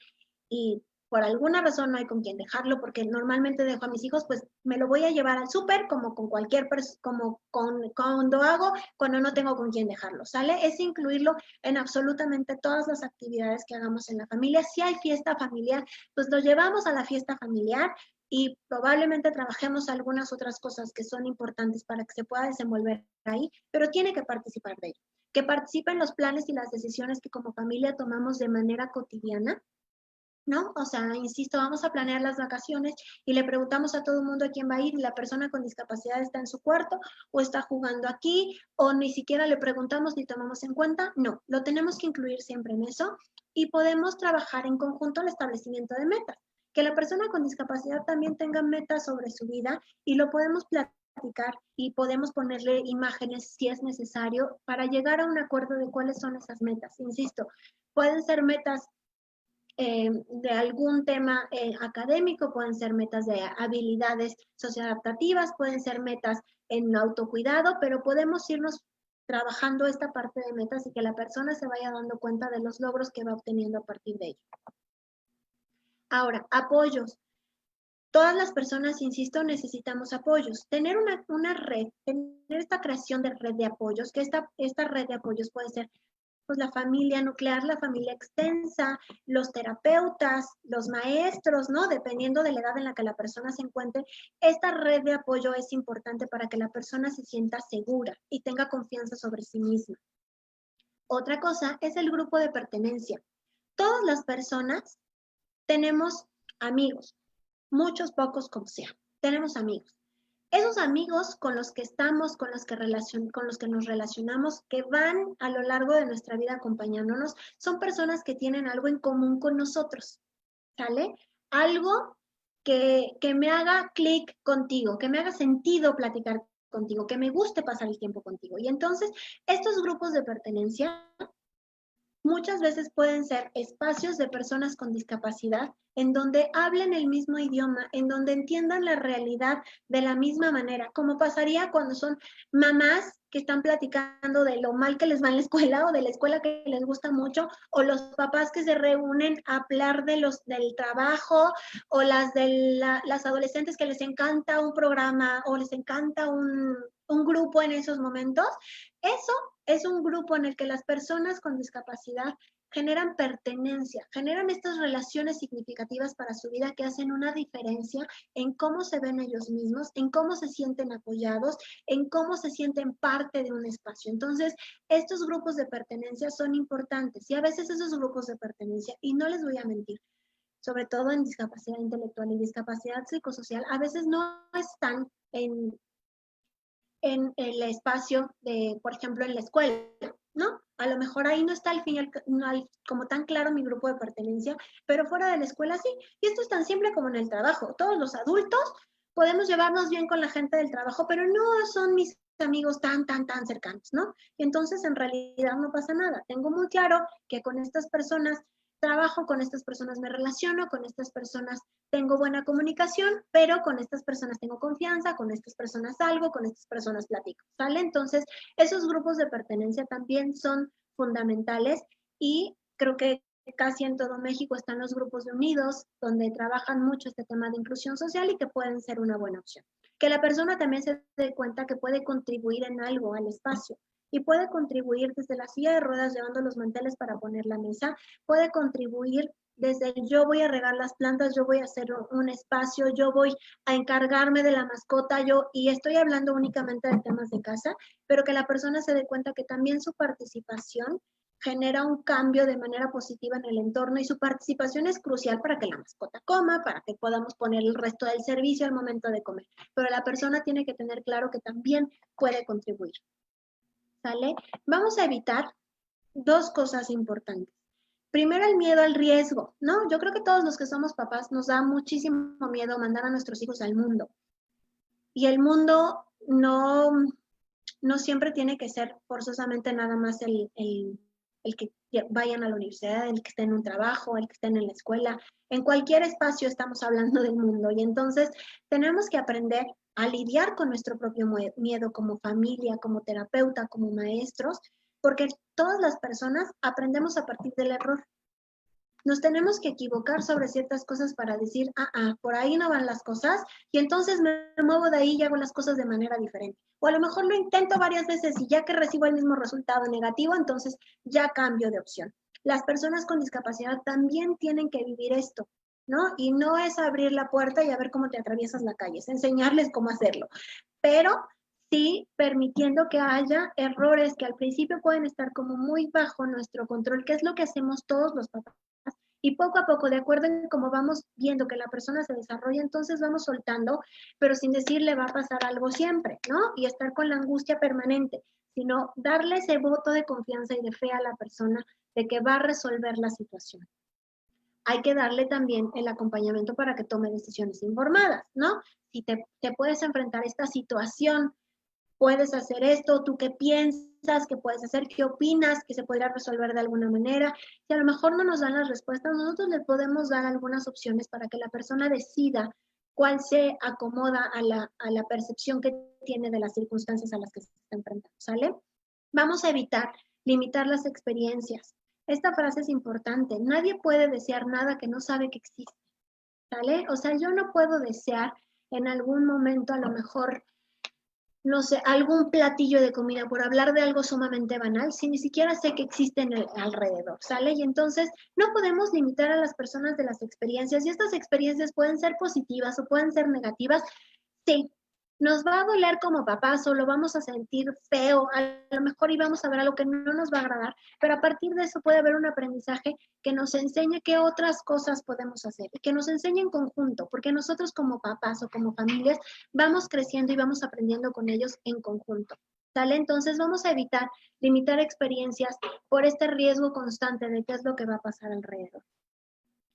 y por alguna razón no hay con quién dejarlo, porque normalmente dejo a mis hijos, pues me lo voy a llevar al súper como con cualquier persona, como cuando hago, cuando no tengo con quién dejarlo, ¿sale? Es incluirlo en absolutamente todas las actividades que hagamos en la familia. Si hay fiesta familiar, pues lo llevamos a la fiesta familiar y probablemente trabajemos algunas otras cosas que son importantes para que se pueda desenvolver ahí, pero tiene que participar de ello. Que participe en los planes y las decisiones que como familia tomamos de manera cotidiana, ¿no? O sea, insisto, vamos a planear las vacaciones y le preguntamos a todo el mundo a quién va a ir y la persona con discapacidad está en su cuarto o está jugando aquí o ni siquiera le preguntamos ni tomamos en cuenta. No, lo tenemos que incluir siempre en eso y podemos trabajar en conjunto el establecimiento de metas. Que la persona con discapacidad también tenga metas sobre su vida y lo podemos platicar platicar y podemos ponerle imágenes si es necesario para llegar a un acuerdo de cuáles son esas metas. Insisto, pueden ser metas de algún tema académico, pueden ser metas de habilidades socioadaptativas, pueden ser metas en autocuidado, pero podemos irnos trabajando esta parte de metas y que la persona se vaya dando cuenta de los logros que va obteniendo a partir de ello. Ahora, apoyos. Todas las personas, insisto, necesitamos apoyos. Tener una red, tener esta creación de red de apoyos, que esta red de apoyos puede ser pues, la familia nuclear, la familia extensa, los terapeutas, los maestros, ¿no? Dependiendo de la edad en la que la persona se encuentre, esta red de apoyo es importante para que la persona se sienta segura y tenga confianza sobre sí misma. Otra cosa es el grupo de pertenencia. Todas las personas tenemos amigos, muchos, pocos, como sea. Tenemos amigos. Esos amigos con los que estamos, con los que nos relacionamos, que van a lo largo de nuestra vida acompañándonos, son personas que tienen algo en común con nosotros, ¿sale? Algo que me haga clic contigo, que me haga sentido platicar contigo, que me guste pasar el tiempo contigo. Y entonces, estos grupos de pertenencia muchas veces pueden ser espacios de personas con discapacidad en donde hablen el mismo idioma, en donde entiendan la realidad de la misma manera, como pasaría cuando son mamás que están platicando de lo mal que les va en la escuela o de la escuela que les gusta mucho, o los papás que se reúnen a hablar del trabajo, o las adolescentes que les encanta un programa o les encanta un grupo en esos momentos. Eso es un grupo en el que las personas con discapacidad generan pertenencia, generan estas relaciones significativas para su vida que hacen una diferencia en cómo se ven ellos mismos, en cómo se sienten apoyados, en cómo se sienten parte de un espacio. Entonces, estos grupos de pertenencia son importantes y a veces esos grupos de pertenencia, y no les voy a mentir, sobre todo en discapacidad intelectual y discapacidad psicosocial, a veces no están en el espacio de, por ejemplo, en la escuela, ¿no? A lo mejor ahí no está como tan claro mi grupo de pertenencia, pero fuera de la escuela sí. Y esto es tan simple como en el trabajo. Todos los adultos podemos llevarnos bien con la gente del trabajo, pero no son mis amigos tan cercanos, ¿no? Y entonces en realidad no pasa nada. Tengo muy claro que con estas personas trabajo, con estas personas me relaciono, con estas personas tengo buena comunicación, pero con estas personas tengo confianza, con estas personas salgo, con estas personas platico, ¿sale? Entonces, esos grupos de pertenencia también son fundamentales y creo que casi en todo México están los grupos de unidos, donde trabajan mucho este tema de inclusión social y que pueden ser una buena opción. Que la persona también se dé cuenta que puede contribuir en algo al espacio, y puede contribuir desde la silla de ruedas llevando los manteles para poner la mesa, puede contribuir desde yo voy a regar las plantas, yo voy a hacer un espacio, yo voy a encargarme de la mascota, y estoy hablando únicamente de temas de casa, pero que la persona se dé cuenta que también su participación genera un cambio de manera positiva en el entorno y su participación es crucial para que la mascota coma, para que podamos poner el resto del servicio al momento de comer. Pero la persona tiene que tener claro que también puede contribuir. ¿Sale? Vamos a evitar dos cosas importantes. Primero, el miedo al riesgo, ¿no? Yo creo que todos los que somos papás nos da muchísimo miedo mandar a nuestros hijos al mundo. Y el mundo no siempre tiene que ser forzosamente nada más el que vayan a la universidad, el que estén en un trabajo, el que estén en la escuela. En cualquier espacio estamos hablando del mundo. Y entonces tenemos que aprender a lidiar con nuestro propio miedo como familia, como terapeuta, como maestros, porque todas las personas aprendemos a partir del error. Nos tenemos que equivocar sobre ciertas cosas para decir, por ahí no van las cosas, y entonces me muevo de ahí y hago las cosas de manera diferente. O a lo mejor lo intento varias veces y ya que recibo el mismo resultado negativo, entonces ya cambio de opción. Las personas con discapacidad también tienen que vivir esto, ¿no? Y no es abrir la puerta y a ver cómo te atraviesas la calle, es enseñarles cómo hacerlo. Pero sí permitiendo que haya errores que al principio pueden estar como muy bajo nuestro control, que es lo que hacemos todos los papás. Y poco a poco, de acuerdo en cómo vamos viendo que la persona se desarrolla, entonces vamos soltando, pero sin decirle va a pasar algo siempre, ¿no? Y estar con la angustia permanente, sino darle ese voto de confianza y de fe a la persona de que va a resolver la situación. hay que darle también el acompañamiento para que tome decisiones informadas, ¿no? Si te puedes enfrentar a esta situación, puedes hacer esto, tú qué piensas, qué puedes hacer, qué opinas, que se podría resolver de alguna manera. Si a lo mejor no nos dan las respuestas, nosotros le podemos dar algunas opciones para que la persona decida cuál se acomoda a la percepción que tiene de las circunstancias a las que se está enfrentando, ¿sale? Vamos a evitar limitar las experiencias. Esta frase es importante. Nadie puede desear nada que no sabe que existe, ¿sale? O sea, yo no puedo desear en algún momento a lo mejor, no sé, algún platillo de comida, por hablar de algo sumamente banal, si ni siquiera sé que existe en el alrededor, ¿sale? Y entonces no podemos limitar a las personas de las experiencias, y estas experiencias pueden ser positivas o pueden ser negativas. Sí, nos va a doler como papás o lo vamos a sentir feo, a lo mejor íbamos a ver algo que no nos va a agradar, pero a partir de eso puede haber un aprendizaje que nos enseñe qué otras cosas podemos hacer y que nos enseñe en conjunto, porque nosotros como papás o como familias vamos creciendo y vamos aprendiendo con ellos en conjunto, ¿sale? Entonces vamos a evitar limitar experiencias por este riesgo constante de qué es lo que va a pasar alrededor.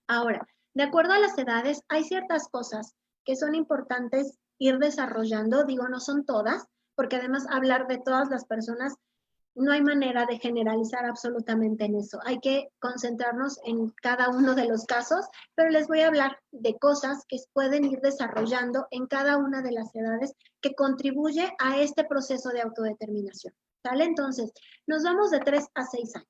Ahora, de acuerdo a las edades, hay ciertas cosas que son importantes ir desarrollando, digo, no son todas, porque además hablar de todas las personas, no hay manera de generalizar absolutamente en eso. Hay que concentrarnos en cada uno de los casos, pero les voy a hablar de cosas que pueden ir desarrollando en cada una de las edades que contribuye a este proceso de autodeterminación, ¿sale? Entonces, nos vamos de 3 a 6 años.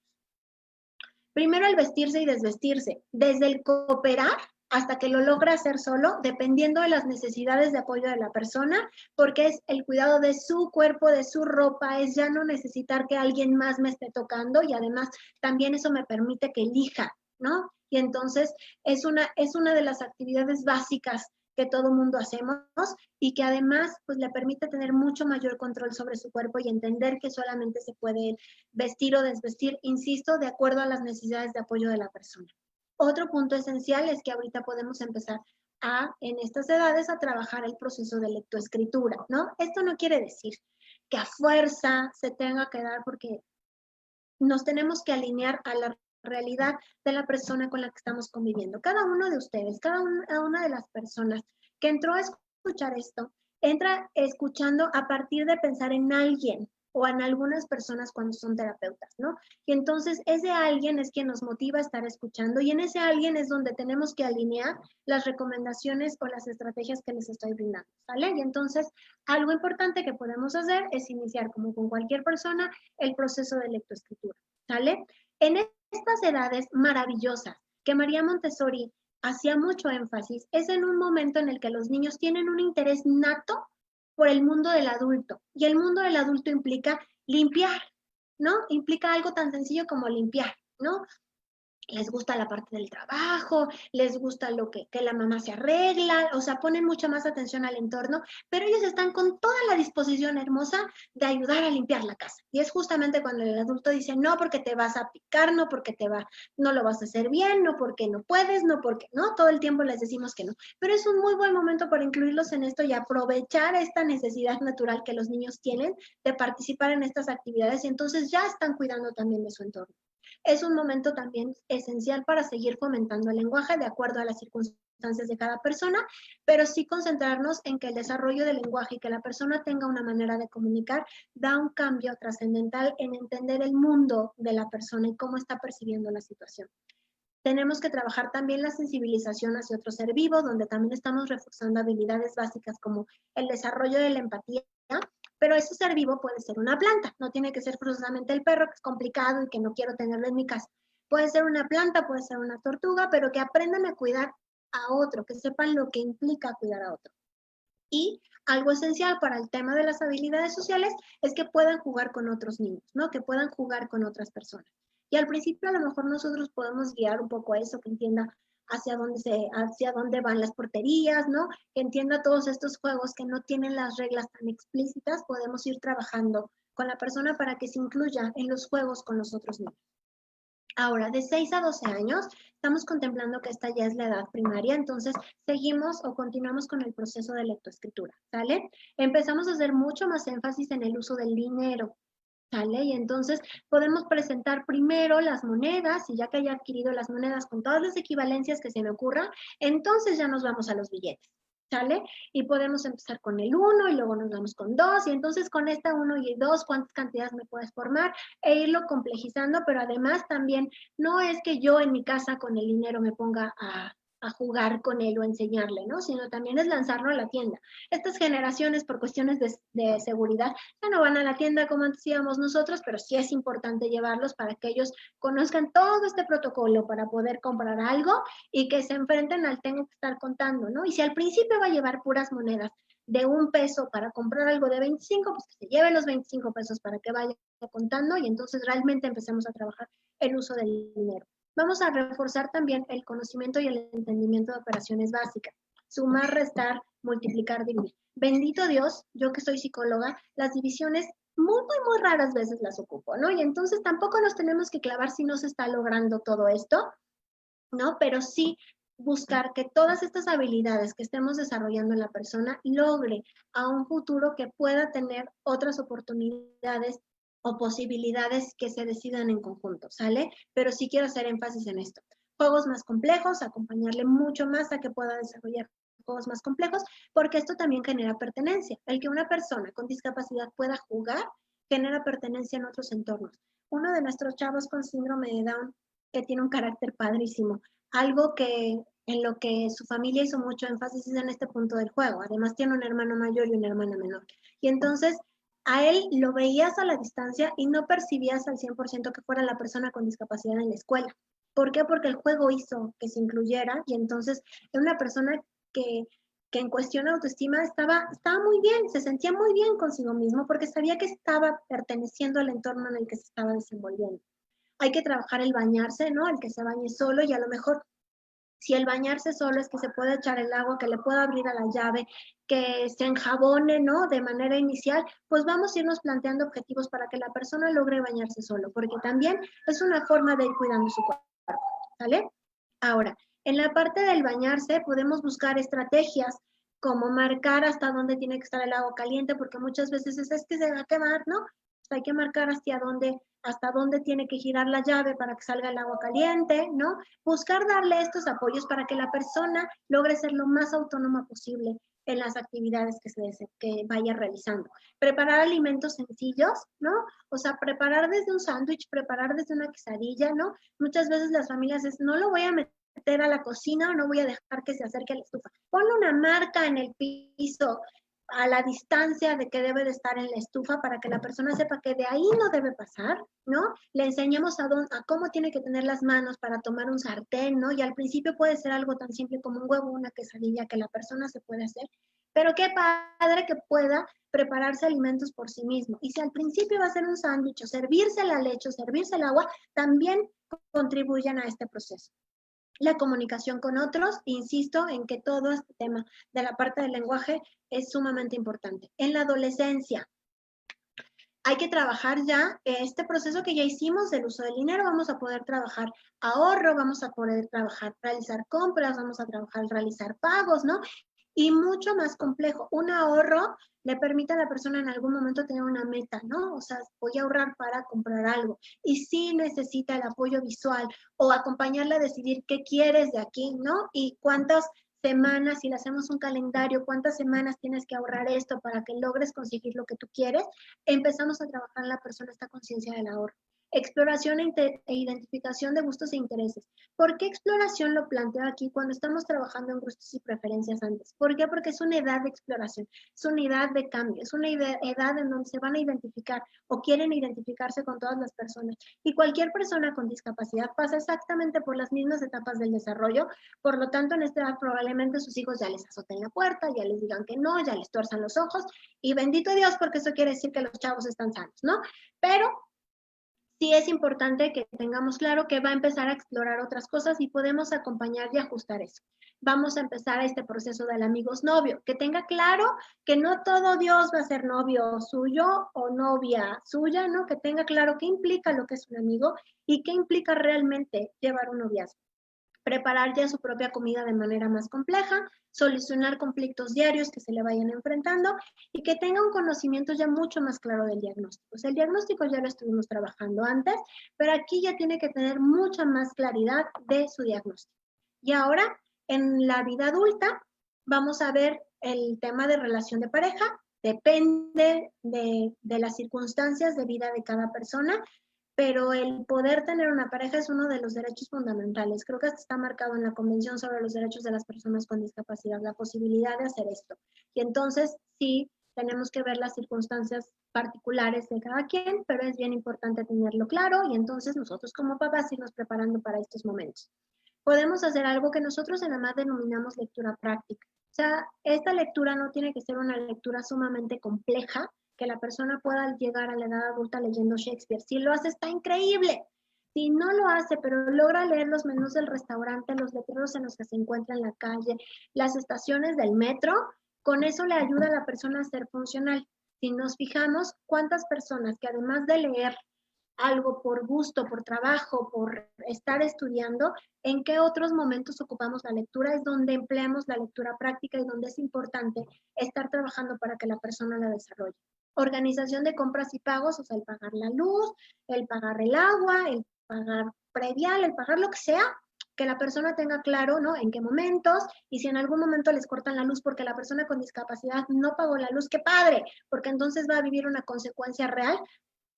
Primero el vestirse y desvestirse, desde el cooperar hasta que lo logra hacer solo, dependiendo de las necesidades de apoyo de la persona, porque es el cuidado de su cuerpo, de su ropa, es ya no necesitar que alguien más me esté tocando, y además también eso me permite que elija, ¿no? Y entonces es una de las actividades básicas que todo mundo hacemos y que además pues le permite tener mucho mayor control sobre su cuerpo y entender que solamente se puede vestir o desvestir, insisto, de acuerdo a las necesidades de apoyo de la persona. Otro punto esencial es que ahorita podemos empezar en estas edades a trabajar el proceso de lectoescritura, ¿no? Esto no quiere decir que a fuerza se tenga que dar, porque nos tenemos que alinear a la realidad de la persona con la que estamos conviviendo. Cada uno de ustedes, cada una de las personas que entró a escuchar esto, entra escuchando a partir de pensar en alguien o en algunas personas cuando son terapeutas, ¿no? Y entonces ese alguien es quien nos motiva a estar escuchando, y en ese alguien es donde tenemos que alinear las recomendaciones o las estrategias que les estoy brindando, ¿vale? Y entonces algo importante que podemos hacer es iniciar, como con cualquier persona, el proceso de lectoescritura, ¿sale? En estas edades maravillosas que María Montessori hacía mucho énfasis, es en un momento en el que los niños tienen un interés nato por el mundo del adulto, y el mundo del adulto implica limpiar, ¿no? Implica algo tan sencillo como limpiar, ¿no? Les gusta la parte del trabajo, les gusta lo que la mamá se arregla, o sea, ponen mucha más atención al entorno, pero ellos están con toda la disposición hermosa de ayudar a limpiar la casa. Y es justamente cuando el adulto dice, no porque te vas a picar, no porque no lo vas a hacer bien, no porque no puedes, no porque, ¿no? Todo el tiempo les decimos que no. Pero es un muy buen momento para incluirlos en esto y aprovechar esta necesidad natural que los niños tienen de participar en estas actividades, y entonces ya están cuidando también de su entorno. Es un momento también esencial para seguir fomentando el lenguaje de acuerdo a las circunstancias de cada persona, pero sí concentrarnos en que el desarrollo del lenguaje y que la persona tenga una manera de comunicar da un cambio trascendental en entender el mundo de la persona y cómo está percibiendo la situación. Tenemos que trabajar también la sensibilización hacia otro ser vivo, donde también estamos reforzando habilidades básicas como el desarrollo de la empatía, pero ese ser vivo puede ser una planta, no tiene que ser forzosamente el perro, que es complicado y que no quiero tenerlo en mi casa. Puede ser una planta, puede ser una tortuga, pero que aprendan a cuidar a otro, que sepan lo que implica cuidar a otro. Y algo esencial para el tema de las habilidades sociales es que puedan jugar con otros niños, ¿no? Que puedan jugar con otras personas. Y al principio a lo mejor nosotros podemos guiar un poco a eso, que entienda hacia dónde van las porterías, ¿no? Que entienda todos estos juegos que no tienen las reglas tan explícitas, podemos ir trabajando con la persona para que se incluya en los juegos con los otros niños. Ahora, de 6 a 12 años, estamos contemplando que esta ya es la edad primaria, entonces seguimos o continuamos con el proceso de lectoescritura, ¿sale? Empezamos a hacer mucho más énfasis en el uso del dinero, ¿sale? Y entonces podemos presentar primero las monedas, y ya que haya adquirido las monedas con todas las equivalencias que se me ocurran, entonces ya nos vamos a los billetes, ¿sale? Y podemos empezar con el 1 y luego nos vamos con 2, y entonces con esta 1 y 2, ¿cuántas cantidades me puedes formar? E irlo complejizando, pero además también no es que yo en mi casa con el dinero me ponga a jugar con él o enseñarle, ¿no? Sino también es lanzarlo a la tienda. Estas generaciones, por cuestiones de seguridad, ya no van a la tienda como antes íbamos nosotros, pero sí es importante llevarlos para que ellos conozcan todo este protocolo para poder comprar algo y que se enfrenten al tengo que estar contando, ¿no? Y si al principio va a llevar puras monedas de $1 para comprar algo de 25, pues que se lleve los 25 pesos para que vaya contando y entonces realmente empecemos a trabajar el uso del dinero. Vamos a reforzar también el conocimiento y el entendimiento de operaciones básicas. Sumar, restar, multiplicar, dividir. Bendito Dios, yo que soy psicóloga, las divisiones muy raras veces las ocupo, ¿no? Y entonces tampoco nos tenemos que clavar si no se está logrando todo esto, ¿no? Pero sí buscar que todas estas habilidades que estemos desarrollando en la persona logre a un futuro que pueda tener otras oportunidades o posibilidades que se decidan en conjunto, ¿sale? Pero sí quiero hacer énfasis en esto. Juegos más complejos, acompañarle mucho más a que pueda desarrollar juegos más complejos, porque esto también genera pertenencia. El que una persona con discapacidad pueda jugar genera pertenencia en otros entornos. Uno de nuestros chavos con síndrome de Down, que tiene un carácter padrísimo, algo que en lo que su familia hizo mucho énfasis es en este punto del juego. Además tiene un hermano mayor y una hermana menor. Y entonces a él lo veías a la distancia y no percibías al 100% que fuera la persona con discapacidad en la escuela. ¿Por qué? Porque el juego hizo que se incluyera y entonces era una persona que en cuestión de autoestima estaba muy bien, se sentía muy bien consigo mismo porque sabía que estaba perteneciendo al entorno en el que se estaba desenvolviendo. Hay que trabajar el bañarse, ¿no? El que se bañe solo y a lo mejor si el bañarse solo es que se pueda echar el agua, que le pueda abrir a la llave, que se enjabone, ¿no? De manera inicial, pues vamos a irnos planteando objetivos para que la persona logre bañarse solo, porque también es una forma de ir cuidando su cuerpo, ¿sale? Ahora, en la parte del bañarse podemos buscar estrategias como marcar hasta dónde tiene que estar el agua caliente, porque muchas veces es que se va a quemar, ¿no? Hay que marcar hasta dónde tiene que girar la llave para que salga el agua caliente, ¿no? Buscar darle estos apoyos para que la persona logre ser lo más autónoma posible en las actividades que vaya realizando. Preparar alimentos sencillos, ¿no? O sea, preparar desde un sándwich, preparar desde una quesadilla, ¿no? Muchas veces las familias no lo voy a meter a la cocina o no voy a dejar que se acerque a la estufa. Ponle una marca en el piso a la distancia de que debe de estar en la estufa para que la persona sepa que de ahí no debe pasar, ¿no? Le enseñamos a cómo tiene que tener las manos para tomar un sartén, ¿no? Y al principio puede ser algo tan simple como un huevo, una quesadilla que la persona se puede hacer, pero qué padre que pueda prepararse alimentos por sí mismo. Y si al principio va a ser un sándwich o servirse la leche o servirse el agua, también contribuyan a este proceso. La comunicación con otros, insisto en que todo este tema de la parte del lenguaje es sumamente importante. En la adolescencia hay que trabajar ya este proceso que ya hicimos del uso del dinero, vamos a poder trabajar ahorro, vamos a poder trabajar realizar compras, vamos a trabajar realizar pagos, ¿no? Y mucho más complejo. Un ahorro le permite a la persona en algún momento tener una meta, ¿no? O sea, voy a ahorrar para comprar algo. Y sí necesita el apoyo visual o acompañarla a decidir qué quieres de aquí, ¿no? Y cuántas semanas, si le hacemos un calendario, cuántas semanas tienes que ahorrar esto para que logres conseguir lo que tú quieres, empezamos a trabajar en la persona esta conciencia del ahorro. Exploración e identificación de gustos e intereses. ¿Por qué exploración lo planteo aquí cuando estamos trabajando en gustos y preferencias antes? ¿Por qué? Porque es una edad de exploración, es una edad de cambio, es una edad en donde se van a identificar o quieren identificarse con todas las personas. Y cualquier persona con discapacidad pasa exactamente por las mismas etapas del desarrollo, por lo tanto en esta edad probablemente sus hijos ya les azoten la puerta, ya les digan que no, ya les tuerzan los ojos y bendito Dios porque eso quiere decir que los chavos están sanos, ¿no? Pero sí es importante que tengamos claro que va a empezar a explorar otras cosas y podemos acompañar y ajustar eso. Vamos a empezar este proceso del amigos novio, que tenga claro que no todo Dios va a ser novio suyo o novia suya, ¿no? Que tenga claro qué implica lo que es un amigo y qué implica realmente llevar un noviazgo. preparar ya su propia comida de manera más compleja, solucionar conflictos diarios que se le vayan enfrentando y que tenga un conocimiento ya mucho más claro del diagnóstico. O sea, el diagnóstico ya lo estuvimos trabajando antes, pero aquí ya tiene que tener mucha más claridad de su diagnóstico. Y ahora, en la vida adulta, vamos a ver el tema de relación de pareja. Depende de las circunstancias de vida de cada persona, pero el poder tener una pareja es uno de los derechos fundamentales. Creo que hasta está marcado en la Convención sobre los Derechos de las Personas con Discapacidad, la posibilidad de hacer esto. Y entonces, sí, tenemos que ver las circunstancias particulares de cada quien, pero es bien importante tenerlo claro y entonces nosotros como papás irnos preparando para estos momentos. Podemos hacer algo que nosotros en AMAD denominamos lectura práctica. O sea, esta lectura no tiene que ser una lectura sumamente compleja, que la persona pueda llegar a la edad adulta leyendo Shakespeare. Si lo hace, está increíble. Si no lo hace, pero logra leer los menús del restaurante, los letreros en los que se encuentra en la calle, las estaciones del metro, con eso le ayuda a la persona a ser funcional. Si nos fijamos, cuántas personas que además de leer algo por gusto, por trabajo, por estar estudiando, en qué otros momentos ocupamos la lectura, es donde empleamos la lectura práctica y donde es importante estar trabajando para que la persona la desarrolle. Organización de compras y pagos, o sea, el pagar la luz, el pagar el agua, el pagar predial, el pagar lo que sea, que la persona tenga claro, ¿no? En qué momentos, y si en algún momento les cortan la luz porque la persona con discapacidad no pagó la luz, ¡qué padre! Porque entonces va a vivir una consecuencia real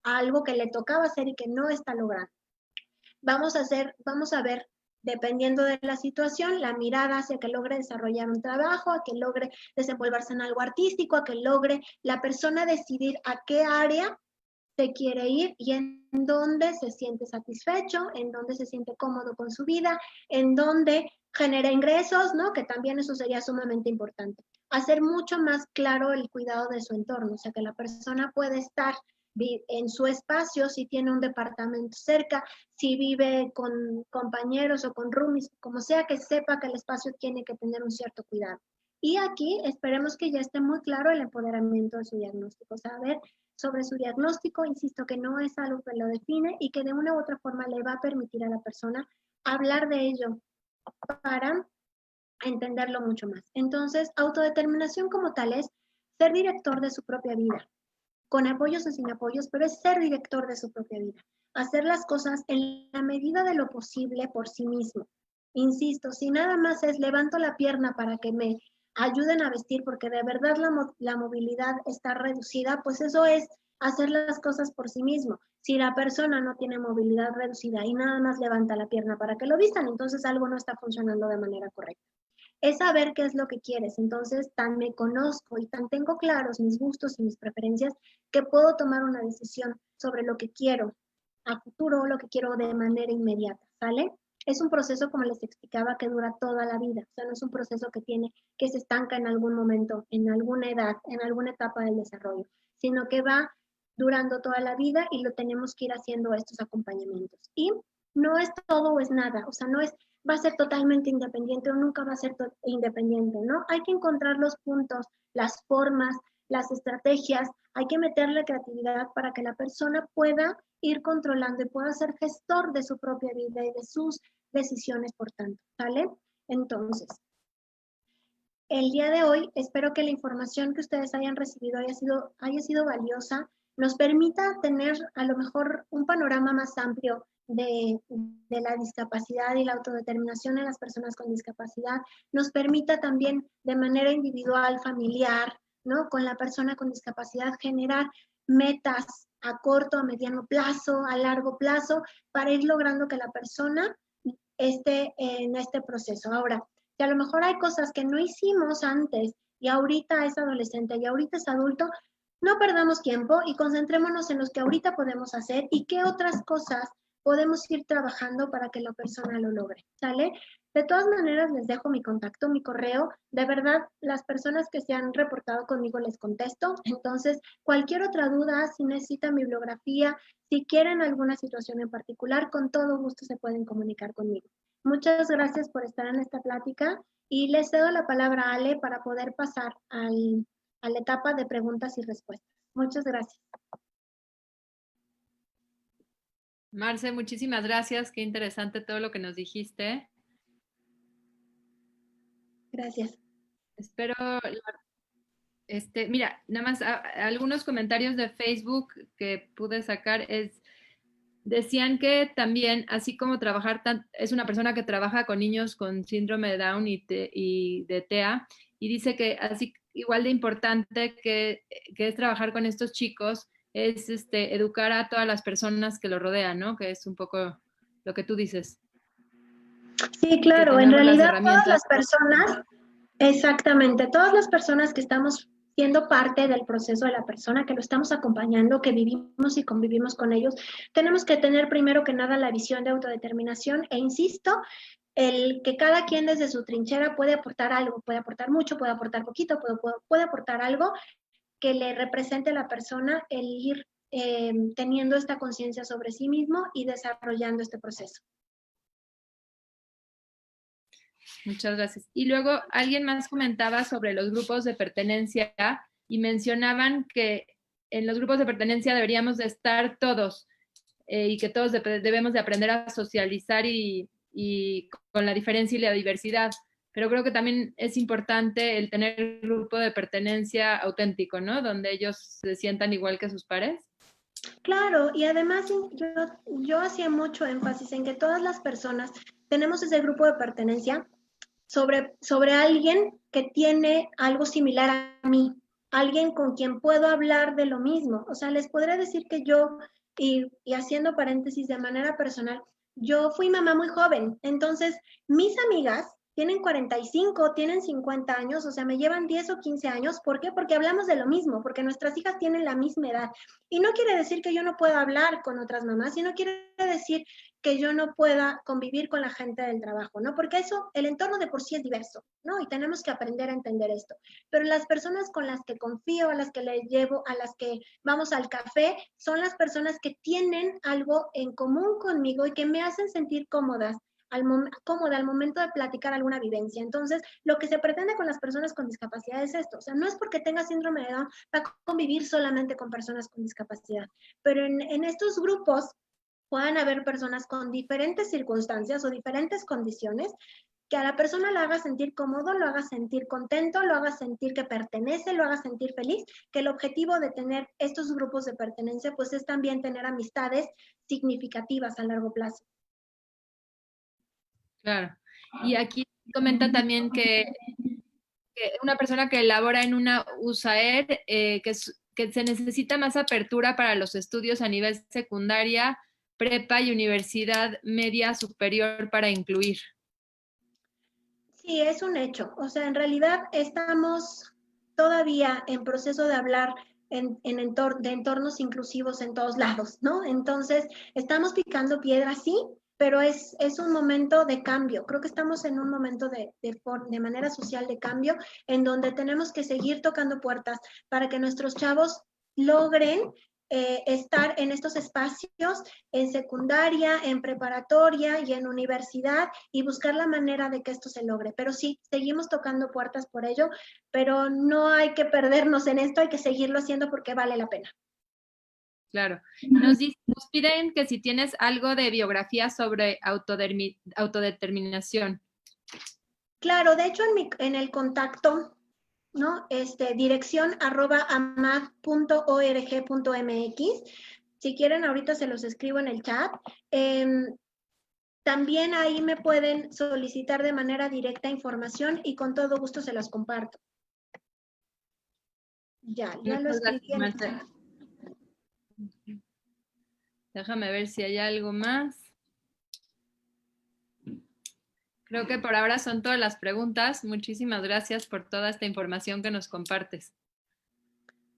a algo que le tocaba hacer y que no está logrando. Vamos a ver, dependiendo de la situación, la mirada hacia que logre desarrollar un trabajo, a que logre desenvolverse en algo artístico, a que logre la persona decidir a qué área se quiere ir y en dónde se siente satisfecho, en dónde se siente cómodo con su vida, en dónde genera ingresos, ¿no? Que también eso sería sumamente importante. Hacer mucho más claro el cuidado de su entorno, o sea, que la persona puede estar en su espacio, si tiene un departamento cerca, si vive con compañeros o con roomies, como sea, que sepa que el espacio tiene que tener un cierto cuidado. Y aquí esperemos que ya esté muy claro el empoderamiento de su diagnóstico, saber sobre su diagnóstico, insisto que no es algo que lo define y que de una u otra forma le va a permitir a la persona hablar de ello para entenderlo mucho más. Entonces, autodeterminación como tal es ser director de su propia vida, con apoyos o sin apoyos, pero es ser director de su propia vida, hacer las cosas en la medida de lo posible por sí mismo. Insisto, si nada más es levanto la pierna para que me ayuden a vestir porque de verdad la movilidad está reducida, pues eso es hacer las cosas por sí mismo. Si la persona no tiene movilidad reducida y nada más levanta la pierna para que lo vistan, entonces algo no está funcionando de manera correcta. Es saber qué es lo que quieres. Entonces, tan me conozco y tan tengo claros mis gustos y mis preferencias que puedo tomar una decisión sobre lo que quiero a futuro o lo que quiero de manera inmediata, ¿sale? Es un proceso, como les explicaba, que dura toda la vida. O sea, no es un proceso que se estanca en algún momento, en alguna edad, en alguna etapa del desarrollo, sino que va durando toda la vida y lo tenemos que ir haciendo estos acompañamientos. Y no es todo o es nada, o sea, no es va a ser totalmente independiente o nunca va a ser independiente, ¿no? Hay que encontrar los puntos, las formas, las estrategias, hay que meterle creatividad para que la persona pueda ir controlando y pueda ser gestor de su propia vida y de sus decisiones, por tanto, ¿vale? Entonces, el día de hoy espero que la información que ustedes hayan recibido haya sido valiosa, nos permita tener a lo mejor un panorama más amplio de la discapacidad y la autodeterminación de las personas con discapacidad, nos permita también de manera individual, familiar, ¿no? Con la persona con discapacidad generar metas a corto, a mediano plazo, a largo plazo, para ir logrando que la persona esté en este proceso. Ahora, si a lo mejor hay cosas que no hicimos antes y ahorita es adolescente y ahorita es adulto, no perdamos tiempo y concentrémonos en los que ahorita podemos hacer y qué otras cosas podemos ir trabajando para que la persona lo logre, ¿sale? De todas maneras, les dejo mi contacto, mi correo. De verdad, las personas que se han reportado conmigo les contesto. Entonces, cualquier otra duda, si necesitan bibliografía, si quieren alguna situación en particular, con todo gusto se pueden comunicar conmigo. Muchas gracias por estar en esta plática y les cedo la palabra a Ale para poder pasar a la etapa de preguntas y respuestas. Muchas gracias. Marce, muchísimas gracias. Qué interesante todo lo que nos dijiste. Gracias. Espero, mira, nada más algunos comentarios de Facebook que pude sacar decían que también, así como es una persona que trabaja con niños con síndrome de Down y de TEA, y dice que así igual de importante que es trabajar con estos chicos es educar a todas las personas que lo rodean, ¿no? Que es un poco lo que tú dices. Sí, claro, en las realidad todas herramientas. las personas, exactamente, todas las personas que estamos siendo parte del proceso de la persona, que lo estamos acompañando, que vivimos y convivimos con ellos, tenemos que tener primero que nada la visión de autodeterminación e insisto, el que cada quien desde su trinchera puede aportar algo, puede aportar mucho, puede aportar poquito, puede aportar algo que le represente a la persona el ir teniendo esta conciencia sobre sí mismo y desarrollando este proceso. Muchas gracias. Y luego alguien más comentaba sobre los grupos de pertenencia y mencionaban que en los grupos de pertenencia deberíamos de estar todos y que todos debemos de aprender a socializar y con la diferencia y la diversidad. Pero creo que también es importante el tener un grupo de pertenencia auténtico, ¿no? Donde ellos se sientan igual que sus pares. Claro, y además yo hacía mucho énfasis en que todas las personas tenemos ese grupo de pertenencia sobre alguien que tiene algo similar a mí, alguien con quien puedo hablar de lo mismo. O sea, les podré decir que yo, y haciendo paréntesis de manera personal, yo fui mamá muy joven, entonces mis amigas tienen 45, tienen 50 años, o sea, me llevan 10 o 15 años. ¿Por qué? Porque hablamos de lo mismo, porque nuestras hijas tienen la misma edad. Y no quiere decir que yo no pueda hablar con otras mamás, y no quiere decir que yo no pueda convivir con la gente del trabajo, ¿no? Porque eso, el entorno de por sí es diverso, ¿no? Y tenemos que aprender a entender esto. Pero las personas con las que confío, a las que le llevo, a las que vamos al café, son las personas que tienen algo en común conmigo y que me hacen sentir cómodas cómoda al momento de platicar alguna vivencia. Entonces, lo que se pretende con las personas con discapacidad es esto. O sea, no es porque tenga síndrome de Down, va a convivir solamente con personas con discapacidad. Pero en estos grupos puedan haber personas con diferentes circunstancias o diferentes condiciones que a la persona lo haga sentir cómodo, lo haga sentir contento, lo haga sentir que pertenece, lo haga sentir feliz, que el objetivo de tener estos grupos de pertenencia pues es también tener amistades significativas a largo plazo. Claro. Y aquí comentan también que una persona que labora en una USAER, que se necesita más apertura para los estudios a nivel secundaria, prepa y universidad media superior para incluir. Sí, es un hecho. O sea, en realidad estamos todavía en proceso de hablar de entornos inclusivos en todos lados, ¿no? Entonces, estamos picando piedra, sí, pero es un momento de cambio. Creo que estamos en un momento de manera social de cambio en donde tenemos que seguir tocando puertas para que nuestros chavos logren estar en estos espacios en secundaria, en preparatoria y en universidad y buscar la manera de que esto se logre. Pero sí, seguimos tocando puertas por ello, pero no hay que perdernos en esto, hay que seguirlo haciendo porque vale la pena. Claro. Nos piden que si tienes algo de biografía sobre autodeterminación. Claro, de hecho en el contacto, ¿no? Dirección @amad.org.mx. Si quieren, ahorita se los escribo en el chat. También ahí me pueden solicitar de manera directa información y con todo gusto se las comparto. Ya lo escribí en el chat. Déjame ver si hay algo más. Creo que por ahora son todas las preguntas. Muchísimas gracias por toda esta información que nos compartes.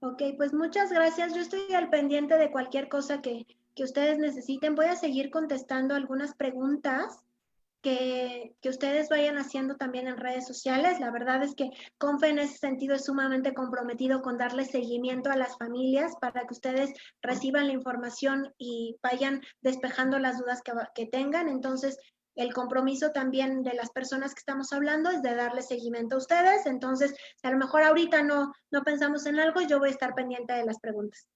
Ok, pues muchas gracias. Yo estoy al pendiente de cualquier cosa que ustedes necesiten. Voy a seguir contestando algunas preguntas que ustedes vayan haciendo también en redes sociales. La verdad es que CONFE en ese sentido es sumamente comprometido con darle seguimiento a las familias para que ustedes reciban la información y vayan despejando las dudas que tengan. Entonces, el compromiso también de las personas que estamos hablando es de darle seguimiento a ustedes. Entonces, a lo mejor ahorita no pensamos en algo, yo voy a estar pendiente de las preguntas.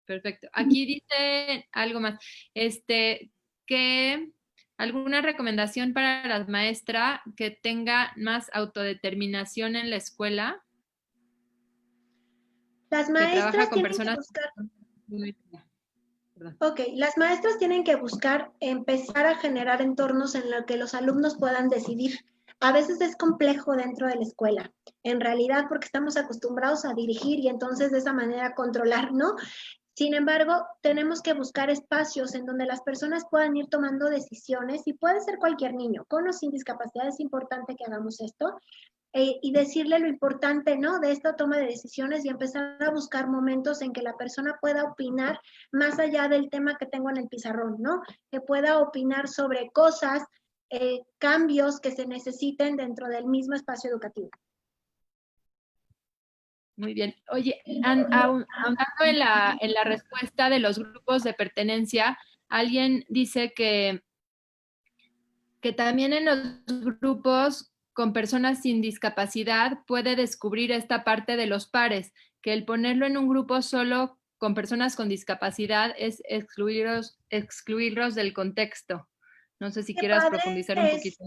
Perfecto. Aquí dice algo más. Que ¿Alguna recomendación para la maestra que tenga más autodeterminación en la escuela? Las Que trabaja maestras con tienen que personas... buscar... Perdón. Ok, las maestras tienen que buscar empezar a generar entornos en los que los alumnos puedan decidir. A veces es complejo dentro de la escuela, en realidad porque estamos acostumbrados a dirigir y entonces de esa manera controlar, ¿no? Sin embargo, tenemos que buscar espacios en donde las personas puedan ir tomando decisiones y puede ser cualquier niño, con o sin discapacidad, es importante que hagamos esto, y decirle lo importante, ¿no? De esta toma de decisiones y empezar a buscar momentos en que la persona pueda opinar más allá del tema que tengo en el pizarrón, ¿no? Que pueda opinar sobre cosas, cambios que se necesiten dentro del mismo espacio educativo. Muy bien. Oye, ahondando en la respuesta de los grupos de pertenencia, alguien dice que también en los grupos con personas sin discapacidad puede descubrir esta parte de los pares, que el ponerlo en un grupo solo con personas con discapacidad es excluirlos del contexto. No sé si Qué quieras padre profundizar un poquito.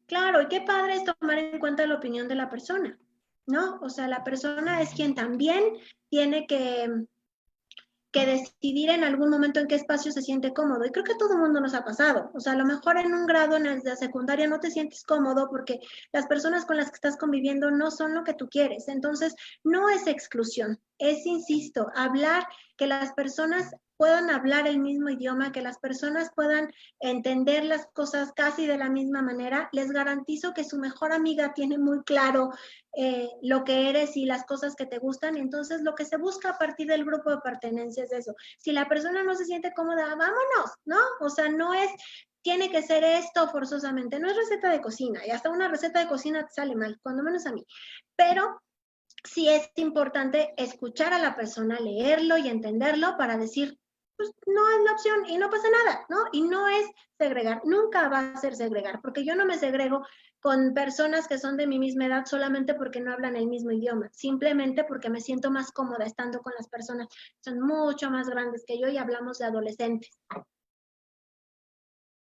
Claro, y qué padre es tomar en cuenta la opinión de la persona, ¿no? O sea, la persona es quien también tiene que decidir en algún momento en qué espacio se siente cómodo. Y creo que a todo el mundo nos ha pasado. O sea, a lo mejor en un grado en la secundaria no te sientes cómodo porque las personas con las que estás conviviendo no son lo que tú quieres. Entonces, no es exclusión, es, insisto, hablar, que las personas puedan hablar el mismo idioma, que las personas puedan entender las cosas casi de la misma manera. Les garantizo que su mejor amiga tiene muy claro lo que eres y las cosas que te gustan. Entonces, lo que se busca a partir del grupo de pertenencia es eso. Si la persona no se siente cómoda, vámonos, ¿no? O sea, no es, tiene que ser esto forzosamente, no es receta de cocina, y hasta una receta de cocina te sale mal, cuando menos a mí. Pero sí es importante escuchar a la persona, leerlo y entenderlo para decir, pues no es la opción y no pasa nada, ¿no? Y no es segregar, nunca va a ser segregar, porque yo no me segrego con personas que son de mi misma edad solamente porque no hablan el mismo idioma, simplemente porque me siento más cómoda estando con las personas que son mucho más grandes que yo y hablamos de adolescentes.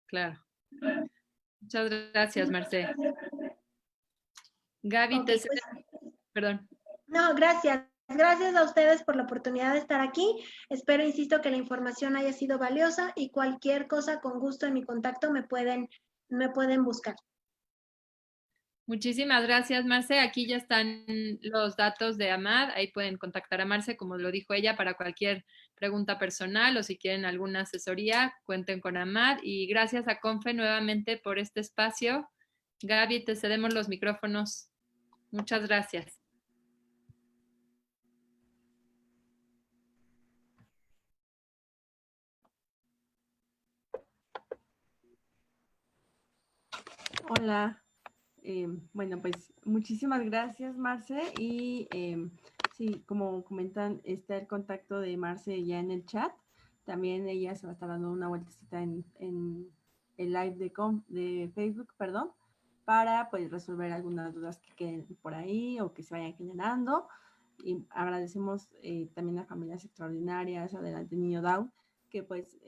Claro. Muchas gracias, Marcé. Gaby, Okay, pues, perdón. No, gracias. Gracias a ustedes por la oportunidad de estar aquí. Espero, insisto, que la información haya sido valiosa y cualquier cosa con gusto en mi contacto me pueden buscar. Muchísimas gracias, Marce. Aquí ya están los datos de Amad. Ahí pueden contactar a Marce, como lo dijo ella, para cualquier pregunta personal o si quieren alguna asesoría, cuenten con Amad. Y gracias a Confe nuevamente por este espacio. Gaby, te cedemos los micrófonos. Muchas gracias. Hola. Bueno, pues muchísimas gracias, Marce. Y sí, como comentan, está el contacto de Marce ya en el chat. También ella se va a estar dando una vueltecita en el live de Facebook, perdón, para pues resolver algunas dudas que queden por ahí o que se vayan generando. Y agradecemos también a Familias Extraordinarias, Adelante Niño Down, que pues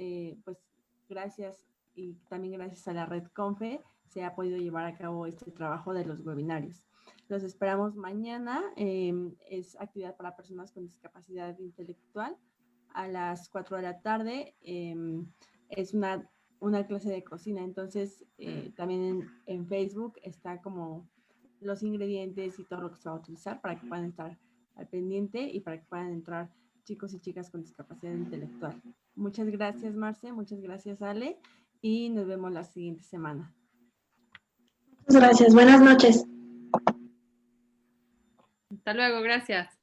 gracias y también gracias a la red Confe se ha podido llevar a cabo este trabajo de los webinarios. Los esperamos mañana. Es actividad para personas con discapacidad intelectual a las 4 de la tarde. Es una clase de cocina, entonces también en Facebook está como los ingredientes y todo lo que se va a utilizar para que puedan estar al pendiente y para que puedan entrar chicos y chicas con discapacidad intelectual. Muchas gracias, Marce, muchas gracias, Ale, y nos vemos la siguiente semana. Muchas gracias, buenas noches. Hasta luego, gracias.